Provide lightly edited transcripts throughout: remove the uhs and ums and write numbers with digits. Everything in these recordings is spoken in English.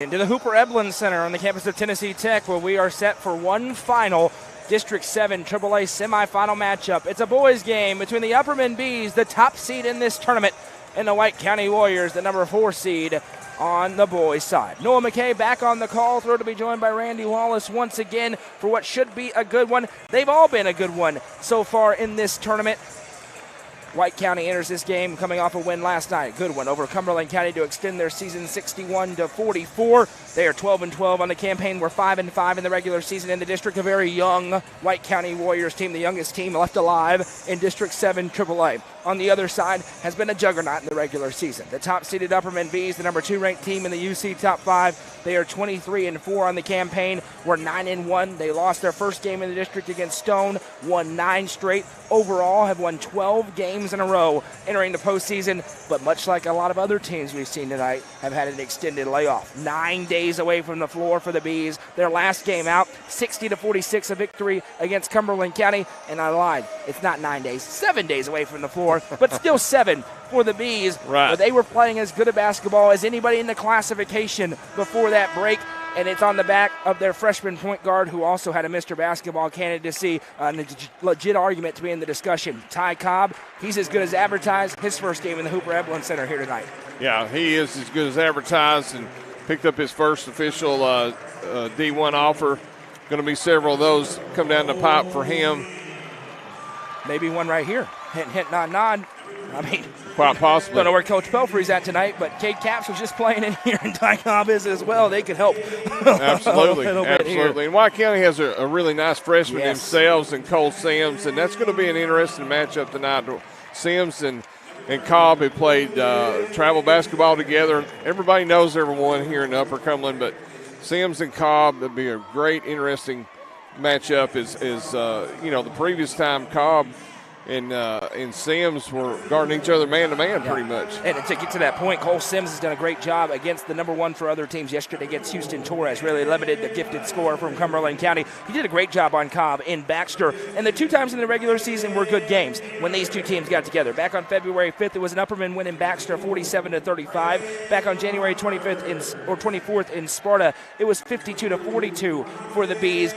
Into the Upperman Center on the campus of Tennessee Tech, where we are set for one final District 7 AAA semifinal matchup. It's a boys game between the Upperman Bees, the top seed in this tournament, and the White County Warriors, the number 4 seed on the boys' side. Noah McKay back on the call, thrilled to be joined by Randy Wallace once again for what should be a good one. They've all been a good one so far in this tournament. White County enters this game coming off a win last night. Good one over Cumberland County to extend their season 61-44. They are 12-12 on the campaign. We're 5-5 in the regular season in the district. A very young White County Warriors team, the youngest team left alive in District 7 AAA. On the other side has been a juggernaut in the regular season. The top-seeded Upperman Bees, the number 2 ranked team in the UC Top 5. They are 23-4 on the campaign. We're 9-1. They lost their first game in the district against Stone, won 9 straight. Overall, have won 12 games in a row entering the postseason, but much like a lot of other teams we've seen tonight, have had an extended layoff. 9 days away from the floor for the Bees. Their last game out, 60-46, a victory against Cumberland County, and I lied. It's not 9 days, 7 days away from the floor, but still 7 for the Bees. Right. But they were playing as good a basketball as anybody in the classification before that break. And it's on the back of their freshman point guard, who also had a Mr. Basketball candidacy, a legit argument to be in the discussion. Ty Cobb, he's as good as advertised. His first game in the Upperman Center here tonight. Yeah, he is as good as advertised and picked up his first official D1 offer. Going to be several of those come down the pipe for him. Maybe one right here. Hint, hint, nod, nod. I mean, quite possibly. Don't know where Coach Pelfrey's at tonight, but Cade Capps was just playing in here, and Ty Cobb is as well. They could help. Absolutely, absolutely. And White County has a really nice freshman Yes. themselves in Cole Sims, and that's going to be an interesting matchup tonight. Sims and Cobb have played travel basketball together. Everybody knows everyone here in Upper Cumberland, but Sims and Cobb, that'd be a great, interesting matchup. Is the previous time Cobb and Sims were guarding each other man-to-man pretty much. And to get to that point, Cole Sims has done a great job against the number 1 for other teams yesterday against Houston Torres. Really limited the gifted scorer from Cumberland County. He did a great job on Cobb in Baxter. And the 2 times in the regular season were good games when these 2 teams got together. Back on February 5th, it was an Upperman win in Baxter, 47-35. Back on January 24th in Sparta, it was 52-42 for the Bees.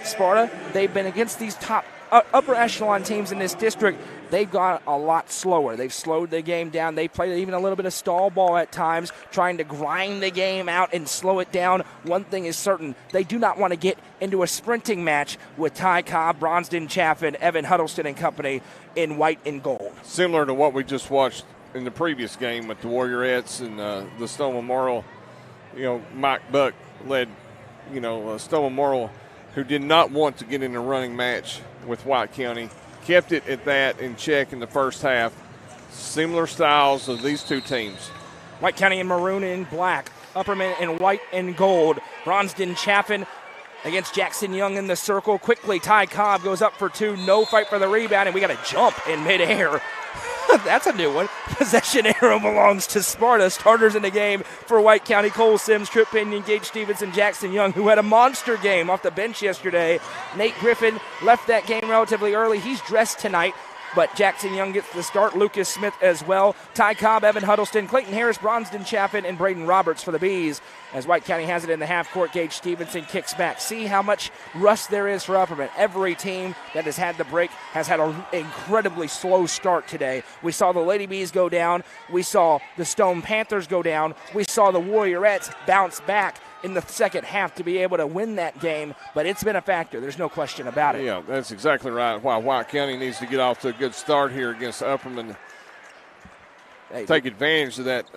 Sparta, they've been against these top upper echelon teams in this district. They've gone a lot slower. They've slowed the game down. They play even a little bit of stall ball at times, trying to grind the game out and slow it down. One thing is certain, they do not want to get into a sprinting match with Ty Cobb, Bronston Chaffin, Evan Huddleston and company in white and gold. Similar to what we just watched in the previous game with the Warriorettes and the Stone Memorial. Mike Buck led, Stone Memorial, who did not want to get in a running match with White County, kept it at that in check in the first half. Similar styles of these 2 teams. White County in maroon and black, Upperman in white and gold. Bronston Chaffin against Jackson Young in the circle. Quickly, Ty Cobb goes up for 2, no fight for the rebound, and we got a jump in midair. That's a new one. Possession arrow belongs to Sparta. Starters in the game for White County: Cole Sims, Trip Pinion, Gage Stevenson, Jackson Young, who had a monster game off the bench yesterday. Nate Griffin left that game relatively early. He's dressed tonight, but Jackson Young gets the start. Lucas Smith as well. Ty Cobb, Evan Huddleston, Clayton Harris, Bronston Chaffin, and Braden Roberts for the Bees. As White County has it in the half court, Gage Stevenson kicks back. See how much rust there is for Upperman. Every team that has had the break has had an incredibly slow start today. We saw the Lady Bees go down. We saw the Stone Panthers go down. We saw the Warriorettes bounce back in the second half to be able to win that game, but it's been a factor. There's no question about it. Yeah, that's exactly right. Why White County needs to get off to a good start here against Upperman. Take advantage of that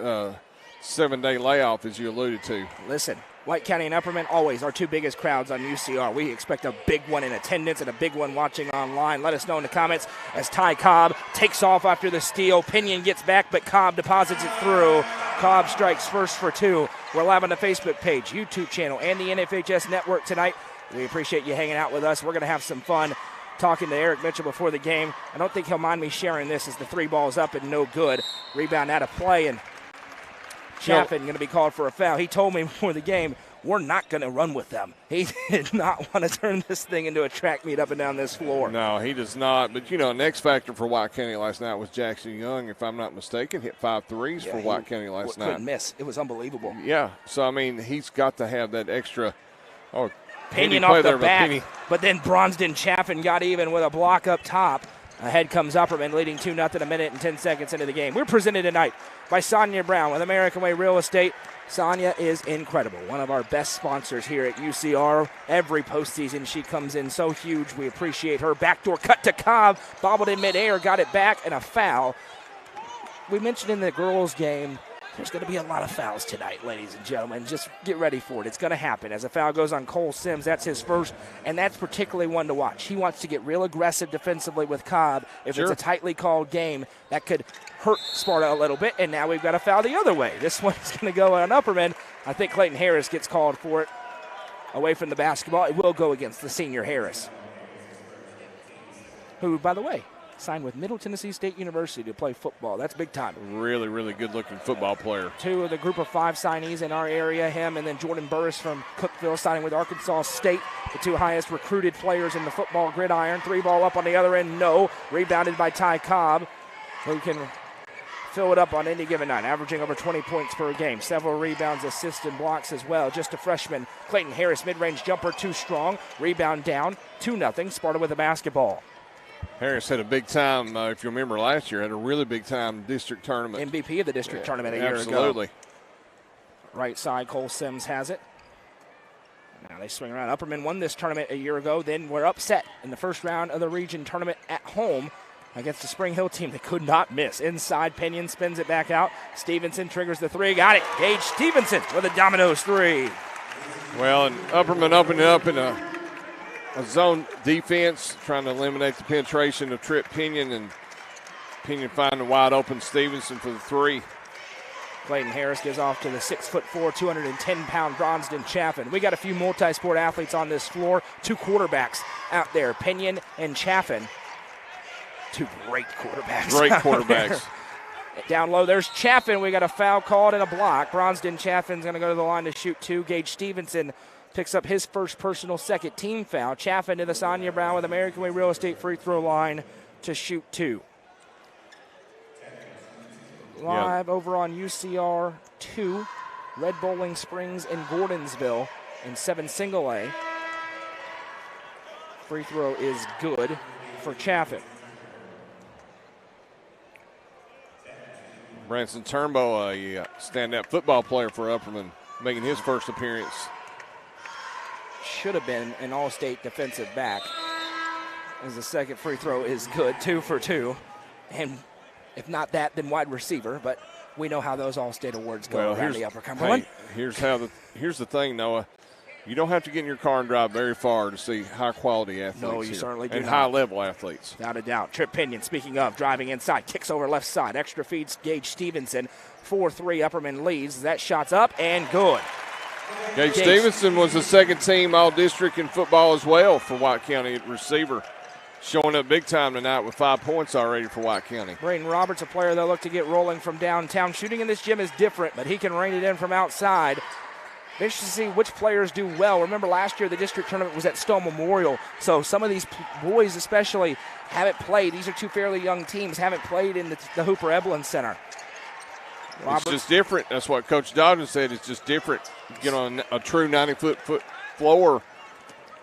7-day layoff, as you alluded to. Listen, White County and Upperman always our 2 biggest crowds on UCR. We expect a big one in attendance and a big one watching online. Let us know in the comments as Ty Cobb takes off after the steal. Pinion gets back, but Cobb deposits it through. Cobb strikes first for 2. We're live on the Facebook page, YouTube channel, and the NFHS network tonight. We appreciate you hanging out with us. We're going to have some fun talking to Eric Mitchell before the game. I don't think he'll mind me sharing this as the 3 ball's up and no good. Rebound out of play, and Chaffin going to be called for a foul. He told me before the game, we're not going to run with them. He did not want to turn this thing into a track meet up and down this floor. No, he does not. But, an X factor for White County last night was Jackson Young, if I'm not mistaken, hit 5 threes for White County last night. Couldn't miss. It was unbelievable. Yeah. So, he's got to have that extra. Oh, Pinion off the back, but then Bronston Chaffin got even with a block up top. Ahead comes Upperman, leading 2-0 a minute and 10 seconds into the game. We're presented tonight by Sonia Brown with American Way Real Estate. Sonia is incredible, one of our best sponsors here at UCR. Every postseason she comes in so huge. We appreciate her. Backdoor cut to Cobb, bobbled in midair, got it back, and a foul. We mentioned in the girls' game, there's going to be a lot of fouls tonight, ladies and gentlemen. Just get ready for it. It's going to happen. As a foul goes on Cole Sims, that's his first, and that's particularly one to watch. He wants to get real aggressive defensively with Cobb. If it's a tightly called game, that could hurt Sparta a little bit, and now we've got a foul the other way. This one's going to go on Upperman. I think Clayton Harris gets called for it away from the basketball. It will go against the senior Harris, who, by the way, signed with Middle Tennessee State University to play football. That's big time. Really, really good-looking football player. 2 of the group of 5 signees in our area, him and then Jordan Burris from Cookeville signing with Arkansas State, the 2 highest recruited players in the football gridiron. 3 ball up on the other end, no. Rebounded by Ty Cobb, who can fill it up on any given night, averaging over 20 points per game. Several rebounds, assists, and blocks as well. Just a freshman. Clayton Harris, mid-range jumper, too strong. Rebound down, 2-0. Sparta with the basketball. Harris had a big time, if you remember last year, had a really big time district tournament. MVP of the district tournament a year ago. Absolutely. Right side, Cole Sims has it. Now they swing around. Upperman won this tournament a year ago, then were upset in the first round of the region tournament at home against the Spring Hill team that could not miss. Inside, Pinion spins it back out. Stevenson triggers the 3. Got it. Gage Stevenson with a Domino's 3. Well, and Upperman opened it up in a zone defense, trying to eliminate the penetration of Trip Pinion, and Pinion finding wide open Stevenson for the 3. Clayton Harris gives off to the 6'4", 210-pound Bronston Chaffin. We got a few multi-sport athletes on this floor. 2 quarterbacks out there, Pinion and Chaffin. 2 great quarterbacks. Great quarterbacks. Down low, there's Chaffin. We got a foul called and a block. Bronston Chaffin's going to go to the line to shoot 2. Gage Stevenson picks up his first personal second team foul. Chaffin to the Sonia Brown with American Way Real Estate free throw line to shoot 2. Live over on UCR 2, Red Bowling Springs in Gordonsville in 7 single A. Free throw is good for Chaffin. Branson Turnbow, a standout football player for Upperman, making his first appearance. Should have been an all-state defensive back, as the second free throw is good, 2 for 2. And if not that, then wide receiver, but we know how those all-state awards go around the Upper Cumberland. Hey, here's the thing, Noah. You don't have to get in your car and drive very far to see high-quality athletes. No, you certainly do and not. high-level athletes. Without a doubt. Trip Pinion, speaking of, driving inside, kicks over left side. Extra feeds Gage Stevenson. 4-3, Upperman leads. That shot's up and good. Gage Stevenson was the second-team All-District in football as well for White County at receiver. Showing up big time tonight with 5 points already for White County. Braden Roberts, a player they'll look to get rolling from downtown. Shooting in this gym is different, but he can rein it in from outside. Interesting to see which players do well. Remember last year the district tournament was at Stowe Memorial, so some of these boys especially haven't played. These are 2 fairly young teams, haven't played in the Hooper Ebelin Center. It's just different. That's what Coach Dodgen said. It's just different. Get on a true 90-foot floor.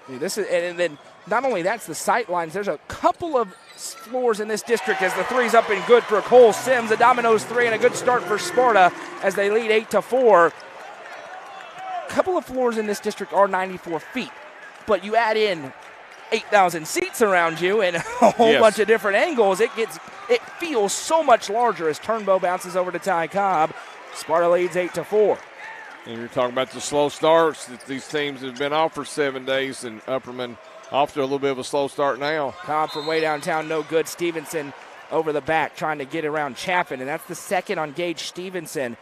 This is, and then not only that's the sight lines, there's a couple of floors in this district as the 3's up and good for Cole Sims. A Domino's 3 and a good start for Sparta as they lead 8-4. A couple of floors in this district are 94 feet, but you add in 8,000 seats around you and a whole bunch of different angles, it feels so much larger as Turnbow bounces over to Ty Cobb. Sparta leads 8-4. And you're talking about the slow starts that these teams have been off for 7 days, and Upperman off to a little bit of a slow start now. Cobb from way downtown, no good. Stevenson over the back trying to get around Chaffin, and that's the second on Gage Stevenson.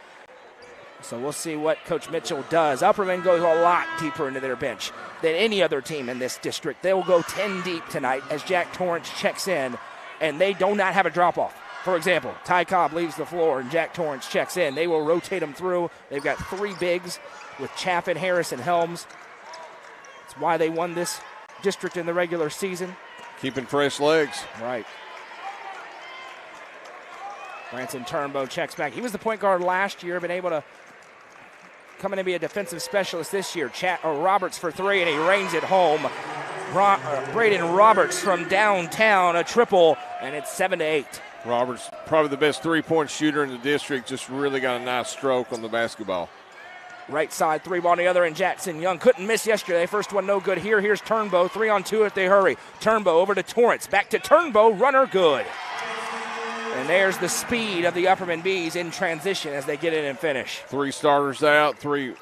So we'll see what Coach Mitchell does. Upperman goes a lot deeper into their bench than any other team in this district. They will go 10 deep tonight as Jack Torrance checks in, and they do not have a drop-off. For example, Ty Cobb leaves the floor and Jack Torrance checks in. They will rotate them through. They've got 3 bigs with Chaffin, Harris, and Helms. That's why they won this district in the regular season. Keeping fresh legs. Right. Branson Turnbow checks back. He was the point guard last year, been able to come in and be a defensive specialist this year. Roberts for 3, and he rains it home. Braden Roberts from downtown, a triple, and it's 7-8. Roberts, probably the best three-point shooter in the district, just really got a nice stroke on the basketball. Right side, 3 ball on the other, and Jackson Young couldn't miss yesterday. First one no good here. Here's Turnbow, 3-on-2 if they hurry. Turnbow over to Torrance, back to Turnbow, runner good. And there's the speed of the Upperman Bees in transition as they get in and finish. 3 starters out, three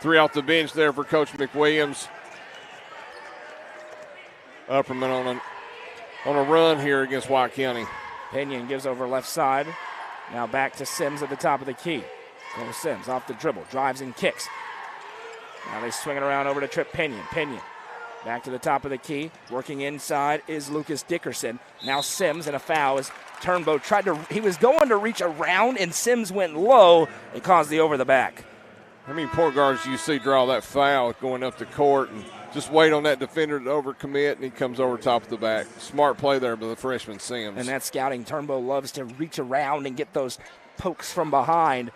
off the bench there for Coach McWilliams. Upperman on a run here against White County. Pinion gives over left side. Now back to Sims at the top of the key. Goes Sims off the dribble, drives and kicks. Now they swing it around over to Trip Pinion. Pinion back to the top of the key. Working inside is Lucas Dickerson. Now Sims, and a foul as Turnbow he was going to reach around and Sims went low. It caused the over the back. How many point guards do you see draw that foul going up the court and just wait on that defender to overcommit, and he comes over top of the back? Smart play there by the freshman Sims. And that scouting, Turnbow loves to reach around and get those pokes from behind.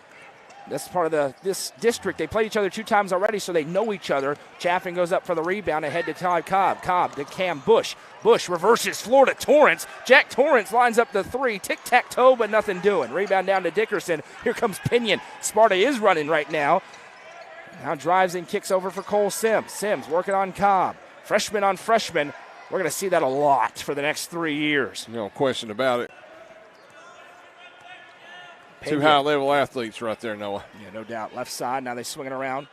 That's part of this district. They played each other 2 times already, so they know each other. Chaffin goes up for the rebound ahead to Todd Cobb. Cobb to Cam Bush. Bush reverses floor to Torrance. Jack Torrance lines up the 3. Tic-tac-toe, but nothing doing. Rebound down to Dickerson. Here comes Pinion. Sparta is running right now. Now drives and kicks over for Cole Sims. Sims working on Cobb. Freshman on freshman. We're going to see that a lot for the next 3 years. No question about it. Pinion. 2 high-level athletes right there, Noah. Yeah, no doubt. Left side. Now they swing it around.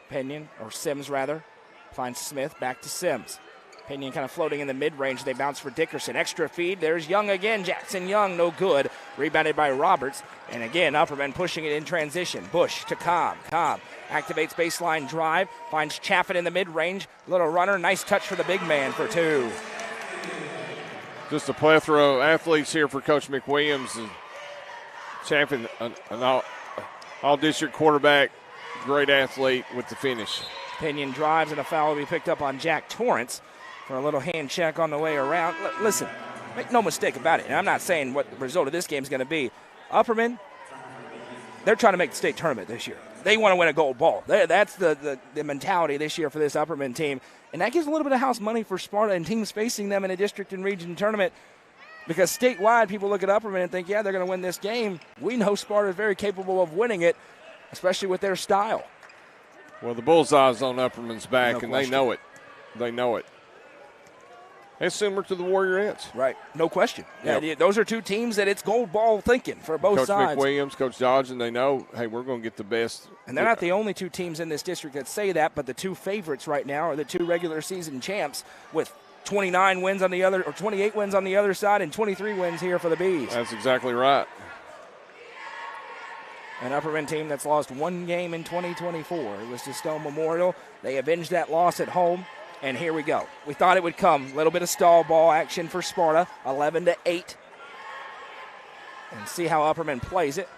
Pinion, or Sims rather, finds Smith. Back to Sims. Pinion kind of floating in the mid-range. They bounce for Dickerson. Extra feed. There's Young again. Jackson Young, no good. Rebounded by Roberts. And again, Upperman pushing it in transition. Bush to Cobb. Cobb activates baseline drive. Finds Chaffin in the mid-range. Little runner. Nice touch for the big man for 2. Just a plethora of athletes here for Coach McWilliams. And Chaffin, an all-district quarterback, great athlete with the finish. Pinion drives, and a foul will be picked up on Jack Torrance for a little hand check on the way around. Listen, make no mistake about it. And I'm not saying what the result of this game is going to be. Upperman, they're trying to make the state tournament this year. They want to win a gold ball. That's the mentality this year for this Upperman team. And that gives a little bit of house money for Sparta and teams facing them in a district and region tournament, because statewide people look at Upperman and think, yeah, they're going to win this game. We know Sparta is very capable of winning it, especially with their style. Well, the bullseye's on Upperman's back, No and question. they know it. They know it. It's similar to the Warriorettes. Right, no question. Yep. Yeah, those are 2 teams that it's gold ball thinking for both Coach sides. McWilliams, Coach Dodgen, they know, hey, we're going to get the best. And they're not the only 2 teams in this district that say that, but the 2 favorites right now are the 2 regular season champs with 29 wins on the other, or 28 wins on the other side, and 23 wins here for the Bees. That's exactly right. An Upperman team that's lost 1 game in 2024. It was to Stone Memorial. They avenged that loss at home, and here we go. We thought it would come. A little bit of stall ball action for Sparta, 11-8. And see how Upperman plays it.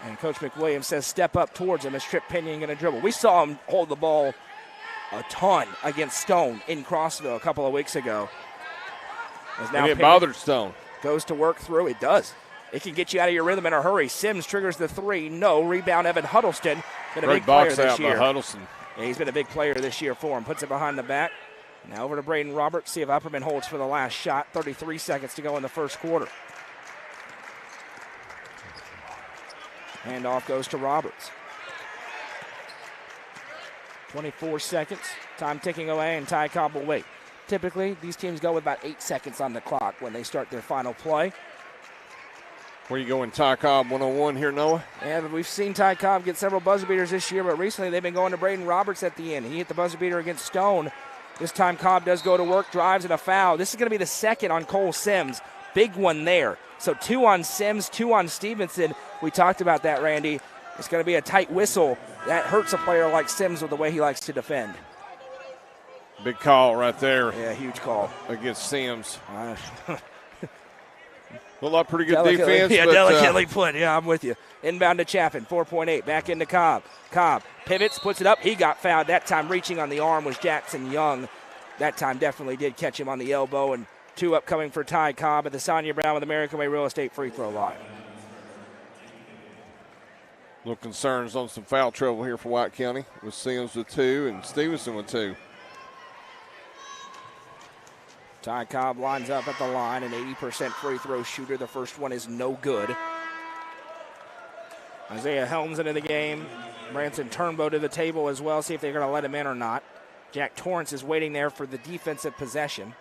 And Coach McWilliams says step up towards him as Trip Pinion going to dribble. We saw him hold the ball a ton against Stone in Crossville a couple of weeks ago. As now And it Pinion bothered Stone. goes to work through. It does. It can get you out of your rhythm in a hurry. Sims triggers the 3. No. Rebound, Evan Huddleston. Been a Great big player box this out year. by Huddleston. Yeah, he's been a big player this year for him. Puts it behind the back. Now over to Braden Roberts. See if Upperman holds for the last shot. 33 seconds to go in the first quarter. Handoff goes to Roberts. 24 seconds. Time ticking away, and Ty Cobb will wait. Typically, these teams go with about 8 seconds on the clock when they start their final play. Where you going, Ty Cobb 101 here, Noah? Yeah, but we've seen Ty Cobb get several buzzer beaters this year, but recently they've been going to Braden Roberts at the end. He hit the buzzer beater against Stone. This time Cobb does go to work, drives, and a foul. This is going to be the second on Cole Sims. Big one there. So 2 on Sims, 2 on Stevenson. We talked about that, Randy. It's going to be a tight whistle. That hurts a player like Sims with the way he likes to defend. Big call right there. Yeah, huge call. Against Sims. Looked like pretty good defense. Yeah, delicately put. Yeah, I'm with you. Inbound to Chaffin, 4.8. Back into Cobb. Cobb pivots, puts it up. He got fouled. That time reaching on the arm was Jackson Young. That time definitely did catch him on the elbow. And 2 upcoming for Ty Cobb at the Sonia Brown with American Way Real Estate free throw line. Little concerns on some foul trouble here for White County with Sims with 2 and Stevenson with 2. Ty Cobb lines up at the line, an 80% free throw shooter. The first one is no good. Isaiah Helms into the game. Branson Turnbow to the table as well. See if they're going to let him in or not. Jack Torrance is waiting there for the defensive possession.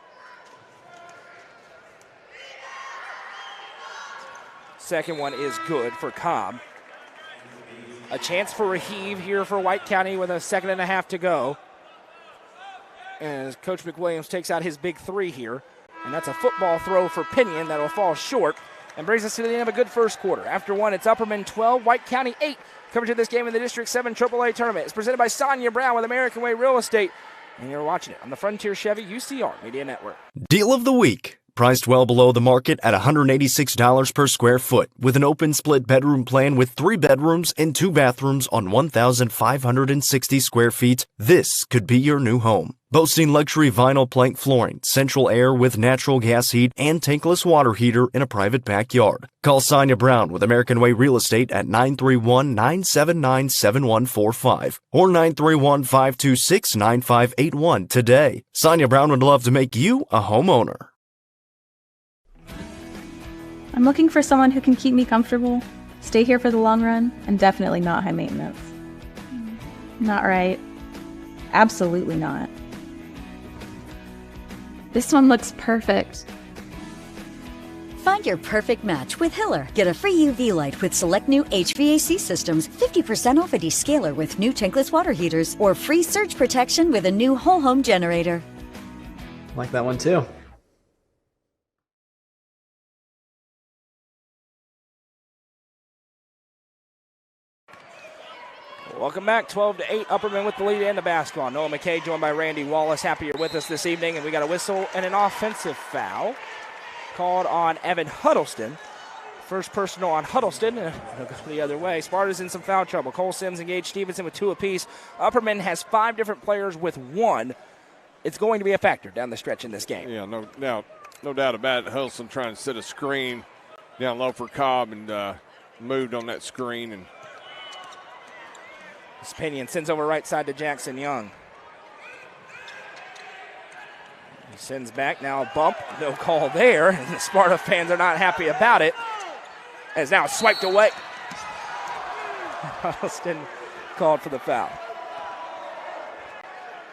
Second one is good for Cobb. A chance for a heave here for White County with a 2.5 to go. As Coach McWilliams takes out his big 3 here. And that's a football throw for Pinion that will fall short and brings us to the end of a good first quarter. After one, it's Upperman 12, White County 8. Coverage of this game in the District 7 AAA tournament. It's presented by Sonia Brown with American Way Real Estate. And you're watching it on the Frontier Chevy UCR Media Network. Deal of the week. Priced well below the market at $186 per square foot with an open split bedroom plan with 3 bedrooms and 2 bathrooms on 1,560 square feet. This could be your new home. Boasting luxury vinyl plank flooring, central air with natural gas heat, and tankless water heater in a private backyard. Call Sonia Brown with American Way Real Estate at 931-979-7145 or 931-526-9581 today. Sonia Brown would love to make you a homeowner. I'm looking for someone who can keep me comfortable, stay here for the long run, and definitely not high maintenance. Not right. Absolutely not. This one looks perfect. Find your perfect match with Hiller. Get a free UV light with select new HVAC systems, 50% off a descaler with new tankless water heaters, or free surge protection with a new whole home generator. Like that one too. Welcome back, 12-8, Upperman with the lead and the basketball. Noah McKay joined by Randy Wallace. Happy you're with us this evening, and we got a whistle and an offensive foul called on Evan Huddleston. First personal on Huddleston, and it'll go the other way. Sparta's in some foul trouble. Cole Sims engaged Stevenson with 2 apiece. Upperman has 5 different players with 1. It's going to be a factor down the stretch in this game. Yeah, no doubt about it. Huddleston trying to set a screen down low for Cobb and moved on that screen. And Pinion sends over right side to Jackson Young. He sends back, now a bump, no call there. And the Sparta fans are not happy about it. As now swiped away. Huddleston called for the foul.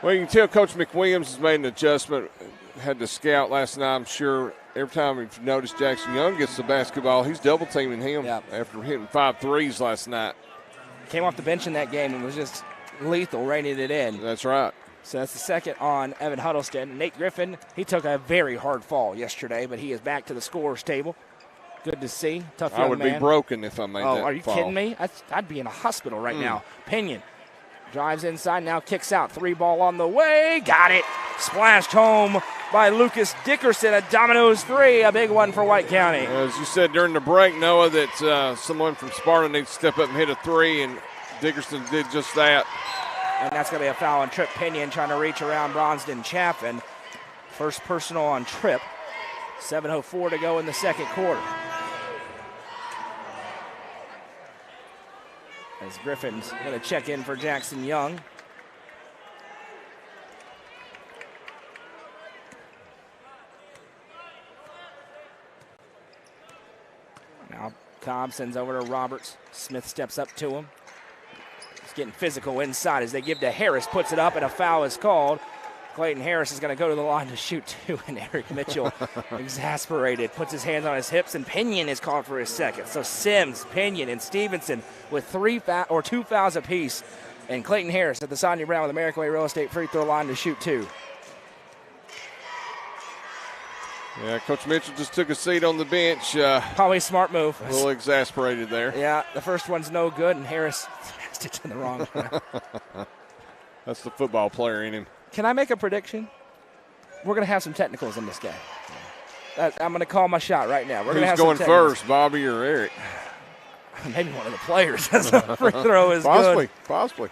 Well, you can tell Coach McWilliams has made an adjustment. Had to scout last night, I'm sure. Every time you've noticed Jackson Young gets the basketball, he's double teaming him after hitting 5 threes last night. Came off the bench in that game and was just lethal, reining it in. That's right. So that's the second on Evan Huddleston. Nate Griffin, he took a very hard fall yesterday, but he is back to the scorer's table. Good to see. Tough young man. I would be broken if I made that fall. Oh, are you kidding me? I'd be in a hospital right now. Pinion drives inside, now kicks out. 3 ball on the way. Got it. Splashed home by Lucas Dickerson. A Domino's 3, a big one for White County. As you said during the break, Noah, that someone from Sparta needs to step up and hit a 3, and Dickerson did just that. And that's going to be a foul on Trip Pinion trying to reach around Bronston Chaffin. First personal on Trip. 7:04 to go in the second quarter. As Griffin's going to check in for Jackson Young. Now Cobb sends over to Roberts. Smith steps up to him. He's getting physical inside as they give to Harris. Puts it up and a foul is called. Clayton Harris is going to go to the line to shoot 2, and Eric Mitchell, exasperated, puts his hands on his hips, and Pinion is called for his second. So Sims, Pinion, and Stevenson with 2 fouls apiece, and Clayton Harris at the Sonia Brown with American Way Real Estate free throw line to shoot 2. Yeah, Coach Mitchell just took a seat on the bench. Probably a smart move. A little exasperated there. Yeah, the first one's no good, and Harris passed it to the wrong. That's the football player in him. Can I make a prediction? We're going to have some technicals in this game. I'm going to call my shot right now. We're going to have going some technicals. first, Bobby or Eric? Maybe one of the players. Free throw is Possibly.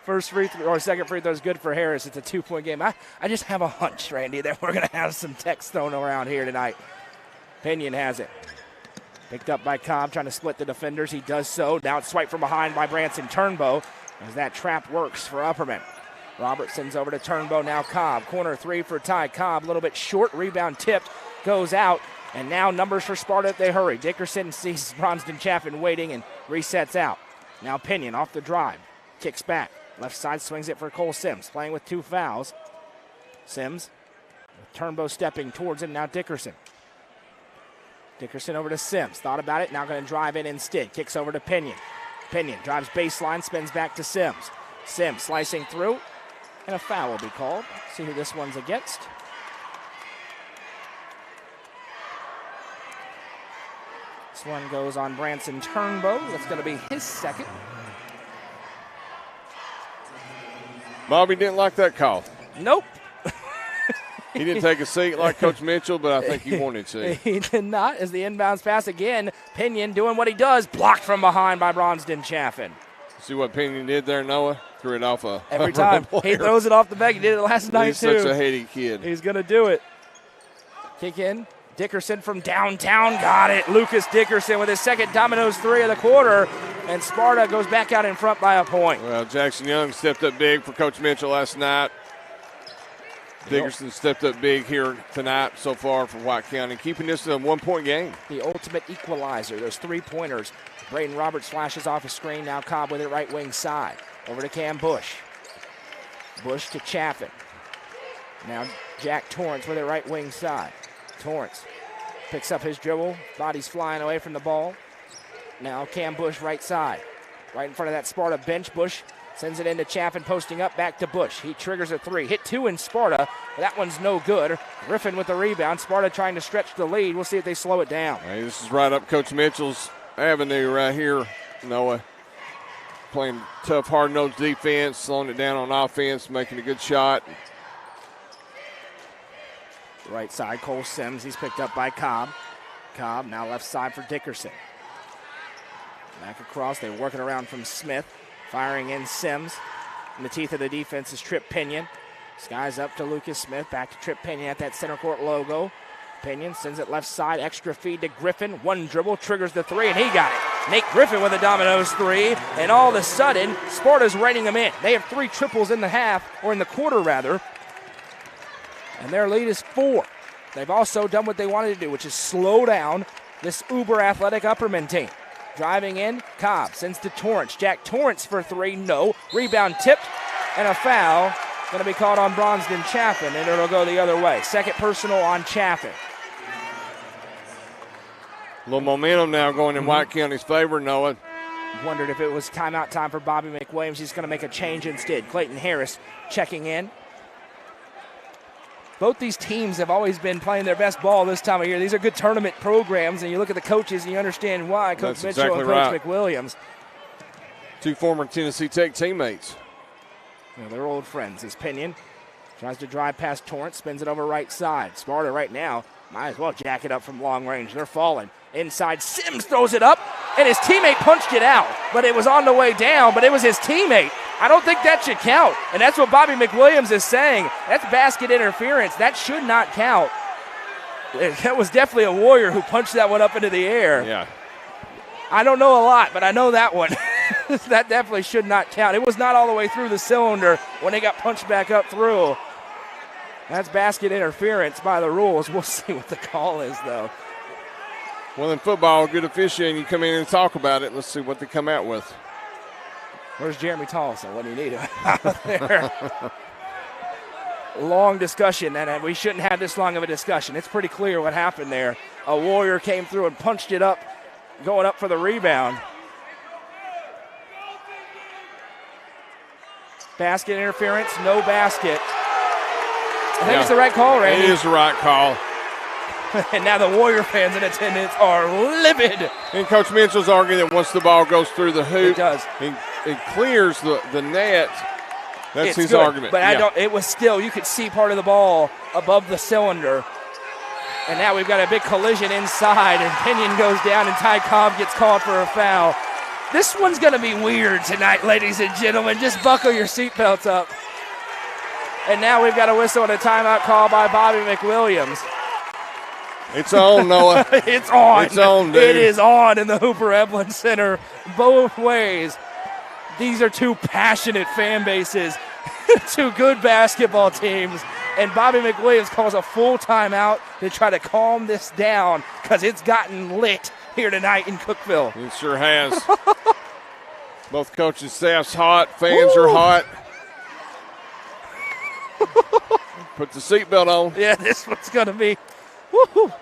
First free throw or second free throw is good for Harris. It's a 2-point game. I just have a hunch, Randy, that we're going to have some techs thrown around here tonight. Pinion has it. Picked up by Cobb, trying to split the defenders. He does so. Now it's swiped from behind by Branson Turnbow as that trap works for Upperman. Robertson's over to Turnbow, now Cobb. Corner three for Ty Cobb, a little bit short. Rebound tipped, goes out. And now numbers for Sparta if they hurry. Dickerson sees Bronston Chaffin waiting and resets out. Now Pinion off the drive. Kicks back. Left side swings it for Cole Sims, playing with 2 fouls. Sims, Turnbow stepping towards him, now Dickerson. Dickerson over to Sims. Thought about it, now going to drive in instead. Kicks over to Pinion. Pinion drives baseline, spins back to Sims. Sims slicing through, and a foul will be called. See who this one's against. This one goes on Branson Turnbow. That's going to be his second. Bobby didn't like that call. Nope. He didn't take a seat like Coach Mitchell, but I think he wanted to. He did not, as the inbounds pass again. Pinion doing what he does, blocked from behind by Bronston Chaffin. See what Pinion did there, Noah? Threw it off a every time. He throws it off the back. He did it last night, too. He's such a heady kid. He's going to do it. Kick in. Dickerson from downtown got it. Lucas Dickerson with his second Domino's 3 of the quarter. And Sparta goes back out in front by a point. Well, Jackson Young stepped up big for Coach Mitchell last night. Dickerson stepped up big here tonight so far for White County, keeping this a 1-point game. The ultimate equalizer, those 3-pointers. Braden Roberts flashes off a screen. Now Cobb with it right wing side. Over to Cam Bush. Bush to Chaffin. Now Jack Torrance with it right wing side. Torrance picks up his dribble. Body's flying away from the ball. Now Cam Bush right side. Right in front of that Sparta bench. Bush sends it into Chaffin, posting up, back to Bush. He triggers a 3. Hit 2 in Sparta. That one's no good. Griffin with the rebound. Sparta trying to stretch the lead. We'll see if they slow it down. Hey, this is right up Coach Mitchell's avenue right here, Noah. Playing tough, hard-nosed defense, slowing it down on offense, making a good shot. Right side, Cole Sims. He's picked up by Cobb. Cobb now left side for Dickerson. Back across. They're working around from Smith. Firing in Sims. In the teeth of the defense is Trip Pinion. Skies up to Lucas Smith. Back to Trip Pinion at that center court logo. Pinion sends it left side. Extra feed to Griffin. One dribble. Triggers the 3, and he got it. Nate Griffin with a Domino's 3. And all of a sudden, Sparta's reining them in. They have 3 triples in the half, or in the quarter rather. And their lead is 4. They've also done what they wanted to do, which is slow down this uber athletic Upperman team. Driving in, Cobb sends to Torrance. Jack Torrance for 3, no. Rebound tipped, and a foul going to be called on Bronston Chaffin, and it'll go the other way. Second personal on Chaffin. A little momentum now going in White County's favor, Noah. Wondered if it was timeout time for Bobby McWilliams. He's going to make a change instead. Clayton Harris checking in. Both these teams have always been playing their best ball this time of year. These are good tournament programs, and you look at the coaches and you understand why. Coach That's Mitchell exactly and Coach right. McWilliams. 2 former Tennessee Tech teammates. Well, they're old friends. As Pinion tries to drive past Torrance, spins it over right side. Sparta right now might as well jack it up from long range. They're falling. Inside, Sims throws it up, and his teammate punched it out. But it was on the way down, but it was his teammate. I don't think that should count. And that's what Bobby McWilliams is saying. That's basket interference. That should not count. That was definitely a Warrior who punched that one up into the air. Yeah. I don't know a lot, but I know that one. That definitely should not count. It was not all the way through the cylinder when they got punched back up through. That's basket interference by the rules. We'll see what the call is, though. Well, in football, good officiating, you come in and talk about it. Let's see what they come out with. Where's Jeremy Tolson? What do you need out there? Long discussion, and we shouldn't have this long of a discussion. It's pretty clear what happened there. A Warrior came through and punched it up, going up for the rebound. Basket interference, no basket. I think it's the right call, Randy. It is the right call. And now the Warrior fans in attendance are livid. And Coach Mitchell's arguing that once the ball goes through the hoop, it does. It clears the net, That's his good, argument. But it was still, you could see part of the ball above the cylinder. And now we've got a big collision inside, and Pinion goes down, and Ty Cobb gets called for a foul. This one's going to be weird tonight, ladies and gentlemen. Just buckle your seatbelts up. And now we've got a whistle and a timeout call by Bobby McWilliams. It's on, Noah. It's on. It's on, dude. It is on in the Hooper Evelyn Center both ways. These are two passionate fan bases, two good basketball teams. And Bobby McWilliams calls a full timeout to try to calm this down because it's gotten lit here tonight in Cookeville. It sure has. Both coaching staffs hot. Fans are hot. Put the seatbelt on. Yeah, this one's going to be woo-hoo.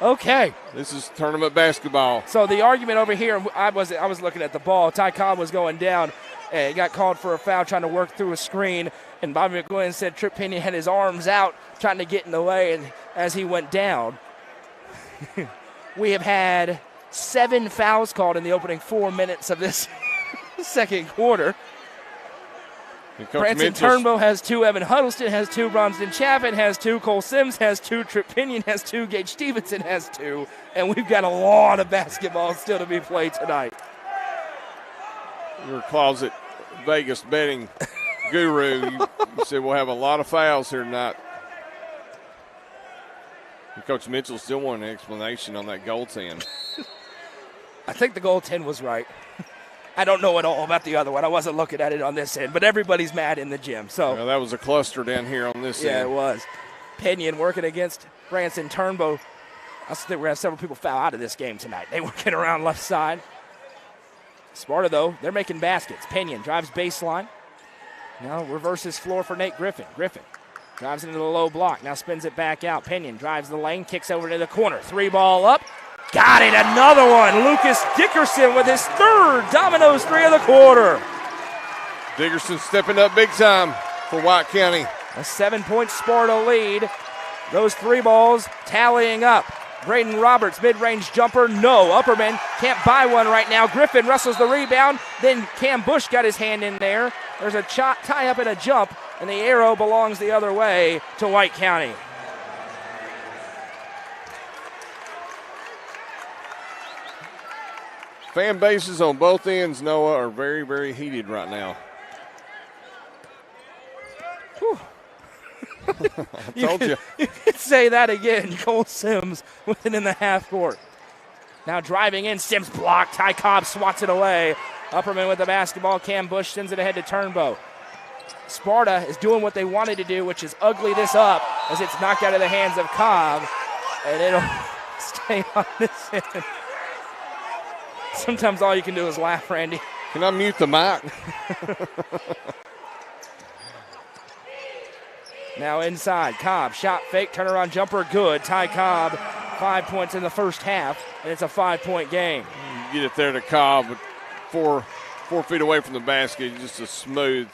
Okay. This is tournament basketball. So the argument over here, I was looking at the ball. Ty Cobb was going down, and he got called for a foul trying to work through a screen. And Bobby McGuinn said Trip Pinion had his arms out trying to get in the way, and as he went down, we have had 7 fouls called in the opening 4 minutes of this second quarter. Branson Turnbow has 2, Evan Huddleston has 2, Bronston Chaffin has 2, Cole Sims has 2, Trip Pinion has 2, Gage Stevenson has 2, and we've got a lot of basketball still to be played tonight. Your closet Vegas betting guru, you said we'll have a lot of fouls here tonight. And Coach Mitchell still wanted an explanation on that goaltend. I think the goaltend was right. I don't know at all about the other one. I wasn't looking at it on this end, but everybody's mad in the gym. So that was a cluster down here on this end. Yeah, it was. Pinion working against Branson Turnbow. I think we're going to have several people foul out of this game tonight. They working around left side. Sparta, though, they're making baskets. Pinion drives baseline. Now reverses floor for Nate Griffin. Griffin drives into the low block. Now spins it back out. Pinion drives the lane, kicks over to the corner. 3-ball up. Got it, another one. Lucas Dickerson with his 3rd Domino's 3 of the quarter. Dickerson stepping up big time for White County. A 7-point Sparta lead. Those 3 balls tallying up. Braden Roberts, mid-range jumper, no. Upperman can't buy one right now. Griffin wrestles the rebound. Then Cam Bush got his hand in there. There's a tie up and a jump, and the arrow belongs the other way to White County. Fan bases on both ends, Noah, are very, very heated right now. I told you. You could say that again. Cole Sims with it in the half court. Now driving in, Sims blocked. Ty Cobb swats it away. Upperman with the basketball. Cam Bush sends it ahead to Turnbow. Sparta is doing what they wanted to do, which is ugly this up as it's knocked out of the hands of Cobb. And it'll stay on this end. Sometimes all you can do is laugh, Randy. Can I mute the mic? Now inside, Cobb, shot fake, turnaround jumper, good. Ty Cobb, 5 points in the first half, and it's a 5-point game. You get it there to Cobb, but 4 feet away from the basket, just a smooth,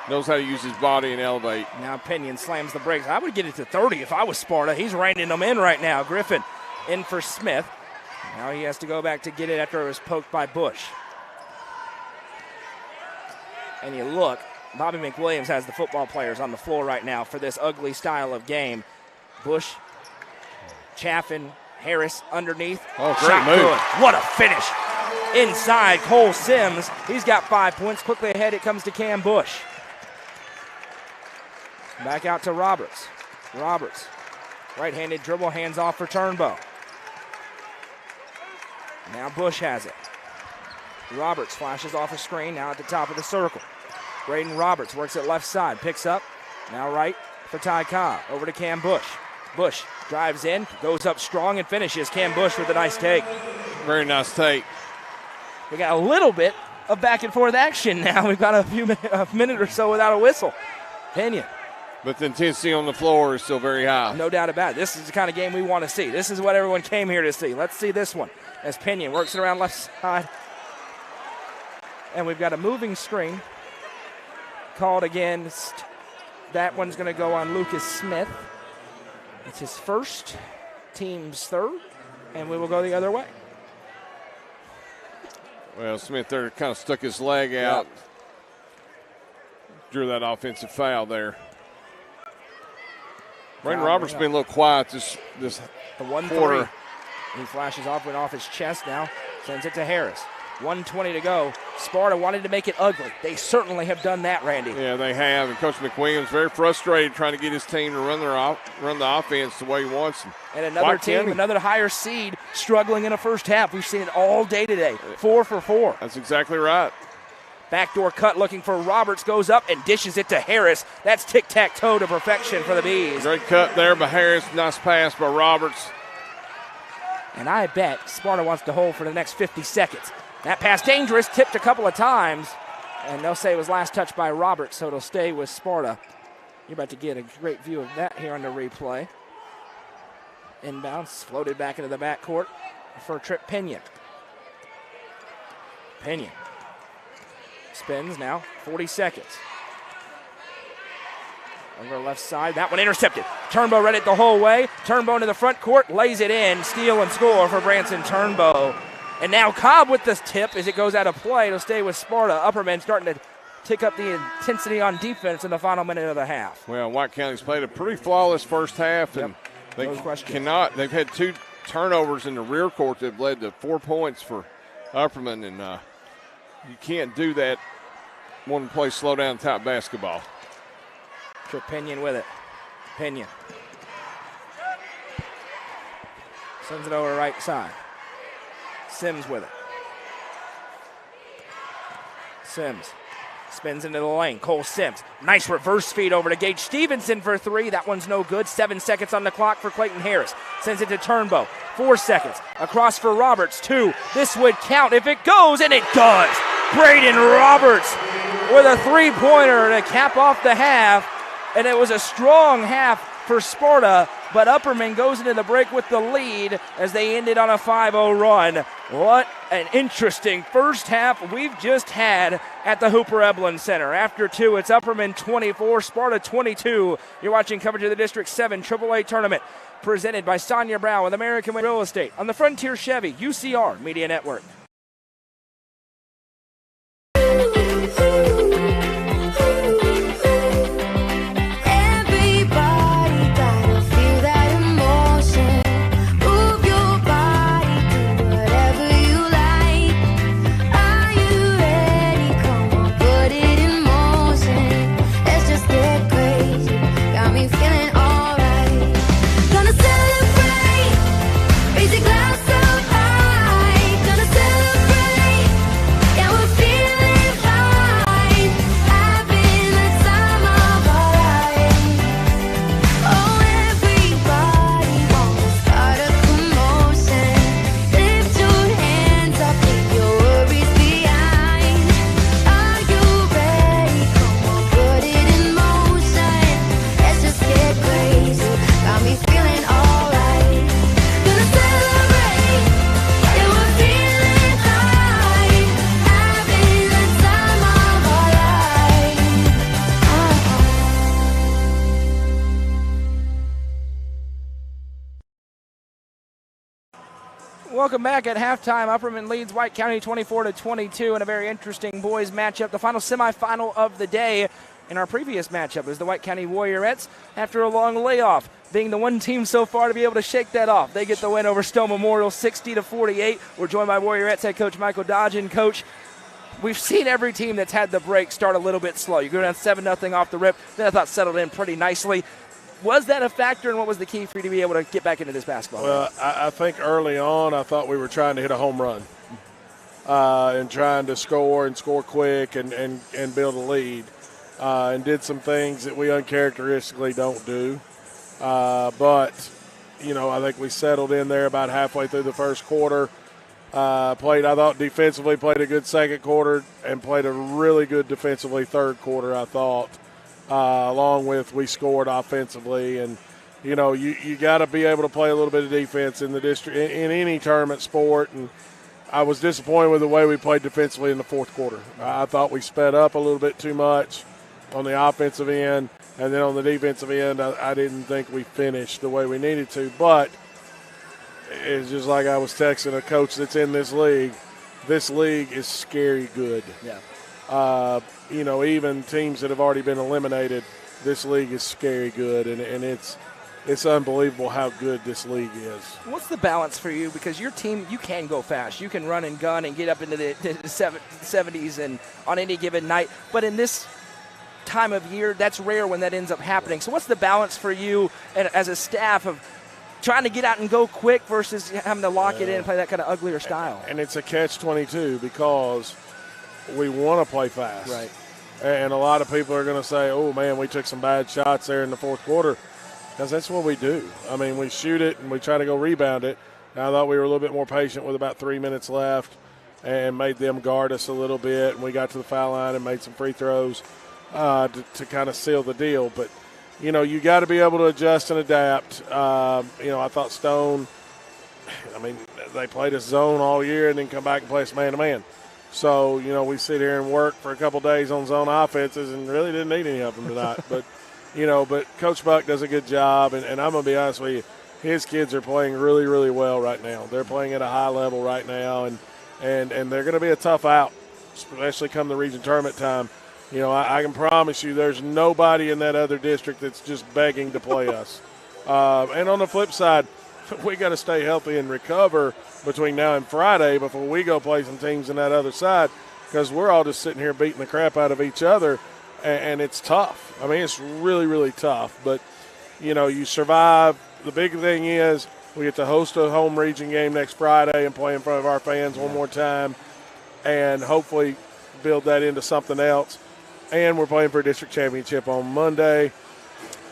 knows how to use his body and elevate. Now Pinion slams the brakes. I would get it to 30 if I was Sparta. He's reining them in right now. Griffin in for Smith. Now he has to go back to get it after it was poked by Bush. And you look, Bobby McWilliams has the football players on the floor right now for this ugly style of game. Bush, Chaffin, Harris underneath. Oh, great move. Good. What a finish. Inside, Cole Sims. He's got 5 points. Quickly ahead, it comes to Cam Bush. Back out to Roberts. Roberts, right-handed dribble, hands off for Turnbow. Now Bush has it. Roberts flashes off a screen, now at the top of the circle. Braden Roberts works it left side, picks up, now right for Ty Cobb. Over to Cam Bush. Bush drives in, goes up strong and finishes. Cam Bush with a nice take. Very nice take. We got a little bit of back and forth action now. We've got a minute or so without a whistle. Pinion. But the intensity on the floor is still very high. No doubt about it. This is the kind of game we want to see. This is what everyone came here to see. Let's see this one as Pinion works it around left side. And we've got a moving screen called against. That one's going to go on Lucas Smith. It's his first, team's third, and we will go the other way. Well, Smith there kind of stuck his leg out. drew that offensive foul there. Braden Roberts been a little quiet this the 1-3. quarter. He flashes off his chest now, sends it to Harris. 1:20 to go. Sparta wanted to make it ugly. They certainly have done that, Randy. Yeah, they have. And Coach McWilliams very frustrated trying to get his team to run the offense the way he wants. And another team, another higher seed, struggling in the first half. We've seen it all day today. 4 for 4. That's exactly right. Backdoor cut looking for Roberts, goes up and dishes it to Harris. That's tic-tac-toe to perfection for the Bees. Great cut there by Harris. Nice pass by Roberts. And I bet Sparta wants to hold for the next 50 seconds. That pass dangerous, tipped a couple of times, and they'll say it was last touched by Roberts, so it'll stay with Sparta. You're about to get a great view of that here on the replay. Inbounds, floated back into the backcourt for Trip Pinion. Pinion spins now, 40 seconds. Over the left side, that one intercepted. Turnbow read it the whole way. Turnbow into the front court, lays it in, steal and score for Branson Turnbow. And now Cobb with the tip as it goes out of play. It'll stay with Sparta. Upperman starting to tick up the intensity on defense in the final minute of the half. Well, White County's played a pretty flawless first half, and they've had 2 turnovers in the rear court that have led to 4 points for Upperman, and you can't do that when play slow down top basketball. Trip Pinion with it. Pinion sends it over right side. Sims with it. Sims spins into the lane. Cole Sims. Nice reverse feed over to Gage Stevenson for 3. That one's no good. 7 seconds on the clock for Clayton Harris. Sends it to Turnbow. 4 seconds. Across for Roberts. 2. This would count if it goes, and it does. Braden Roberts with a 3-pointer to cap off the half. And it was a strong half for Sparta, but Upperman goes into the break with the lead as they ended on a 5-0 run. What an interesting first half we've just had at the Hooper Eblen Center. After 2, it's Upperman 24, Sparta 22. You're watching coverage of the District 7 AAA Tournament presented by Sonia Brown with American Real Estate on the Frontier Chevy UCR Media Network. Welcome back at halftime. Upperman leads White County 24-22 in a very interesting boys matchup. The final semifinal of the day. In our previous matchup is the White County Warriorettes, after a long layoff, being the one team so far to be able to shake that off. They get the win over Stone Memorial 60-48. We're joined by Warriorettes head coach Michael Dodge. And coach, we've seen every team that's had the break start a little bit slow. You go down 7-0 off the rip, then I thought settled in pretty nicely. Was that a factor, and what was the key for you to be able to get back into this basketball? Well, I think early on I thought we were trying to hit a home run and trying to score quick and build a lead, and did some things that we uncharacteristically don't do. But, you know, I think we settled in there about halfway through the first quarter. I thought defensively played a good second quarter and played a really good defensively third quarter, I thought. Along with we scored offensively, and you know you got to be able to play a little bit of defense in the district in any tournament sport. And I was disappointed with the way we played defensively in the fourth quarter. I thought we sped up a little bit too much on the offensive end, and then on the defensive end, I didn't think we finished the way we needed to. But it's just like I was texting a coach that's in this league. This league is scary good. Yeah. Even teams that have already been eliminated, this league is scary good, and it's unbelievable how good this league is. What's the balance for you? Because your team, you can go fast. You can run and gun and get up into the 70s and on any given night. But in this time of year, that's rare when that ends up happening. So what's the balance for you as a staff of trying to get out and go quick versus having to lock it in and play that kind of uglier style? And it's a catch-22 because we want to play fast. Right. And a lot of people are going to say, oh, man, we took some bad shots there in the fourth quarter. Because that's what we do. I mean, we shoot it and we try to go rebound it. And I thought we were a little bit more patient with about 3 minutes left and made them guard us a little bit. And we got to the foul line and made some free throws to kind of seal the deal. But, you got to be able to adjust and adapt. I thought Stone, they played us zone all year and then come back and play us man-to-man. So, we sit here and work for a couple days on zone offenses and really didn't need any of them tonight. But Coach Buck does a good job, and I'm going to be honest with you, his kids are playing really, really well right now. They're playing at a high level right now, and they're going to be a tough out, especially come the region tournament time. I can promise you there's nobody in that other district that's just begging to play us. And on the flip side, we got to stay healthy and recover between now and Friday before we go play some teams in that other side, because we're all just sitting here beating the crap out of each other, and it's tough. It's really, really tough. But, you survive. The big thing is we get to host a home region game next Friday and play in front of our fans one more time and hopefully build that into something else. And we're playing for a district championship on Monday.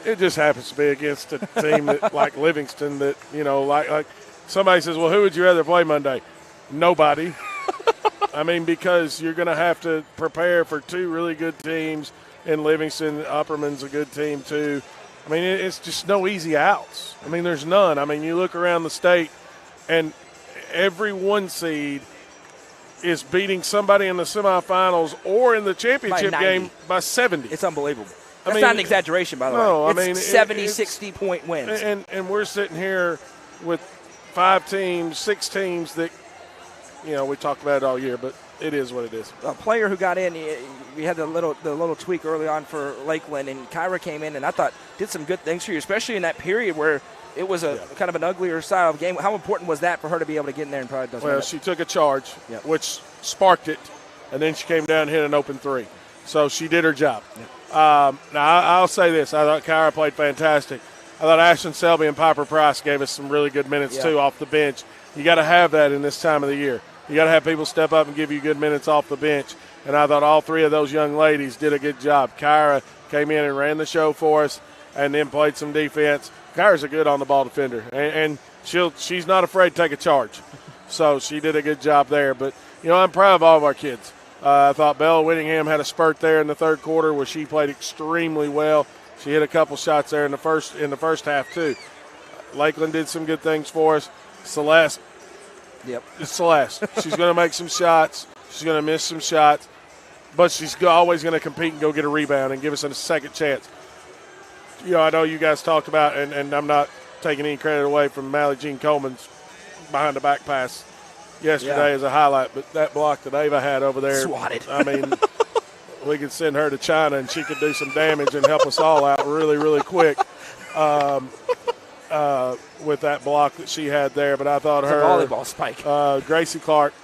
It just happens to be against a team that, like Livingston, that, like somebody says, well, who would you rather play Monday? Nobody. Because you're going to have to prepare for two really good teams in Livingston. Upperman's a good team too. It's just no easy outs. There's none. You look around the state and every 1 seed is beating somebody in the semifinals or in the championship game by 70. It's unbelievable. That's not an exaggeration, by the way. It's 60-point wins. And we're sitting here with 5 teams, 6 teams that, we talked about it all year, but it is what it is. A player who got in, we had the little tweak early on for Lakeland, and Kyra came in and I thought did some good things for you, especially in that period where it was a kind of an uglier style of game. How important was that for her to be able to get in there and probably does? Well, she took a charge, which sparked it, and then she came down and hit an open 3. So she did her job. Now, I'll say this. I thought Kyra played fantastic. I thought Ashton Selby and Piper Price gave us some really good minutes, too, off the bench. You got to have that in this time of the year. You got to have people step up and give you good minutes off the bench. And I thought all 3 of those young ladies did a good job. Kyra came in and ran the show for us and then played some defense. Kyra's a good on-the-ball defender, and she's not afraid to take a charge. So she did a good job there. But, I'm proud of all of our kids. I thought Bella Whittingham had a spurt there in the third quarter where she played extremely well. She hit a couple shots there in the first half, too. Lakeland did some good things for us. Celeste. It's Celeste. She's going to make some shots. She's going to miss some shots. But she's always going to compete and go get a rebound and give us a second chance. I know you guys talked about, and I'm not taking any credit away from Mally Jean Coleman's behind-the-back pass yesterday as a highlight, but that block that Ava had over there. Swatted. We could send her to China, and she could do some damage and help us all out really, really quick with that block that she had there. But I thought it's her a volleyball spike. Gracie Clark,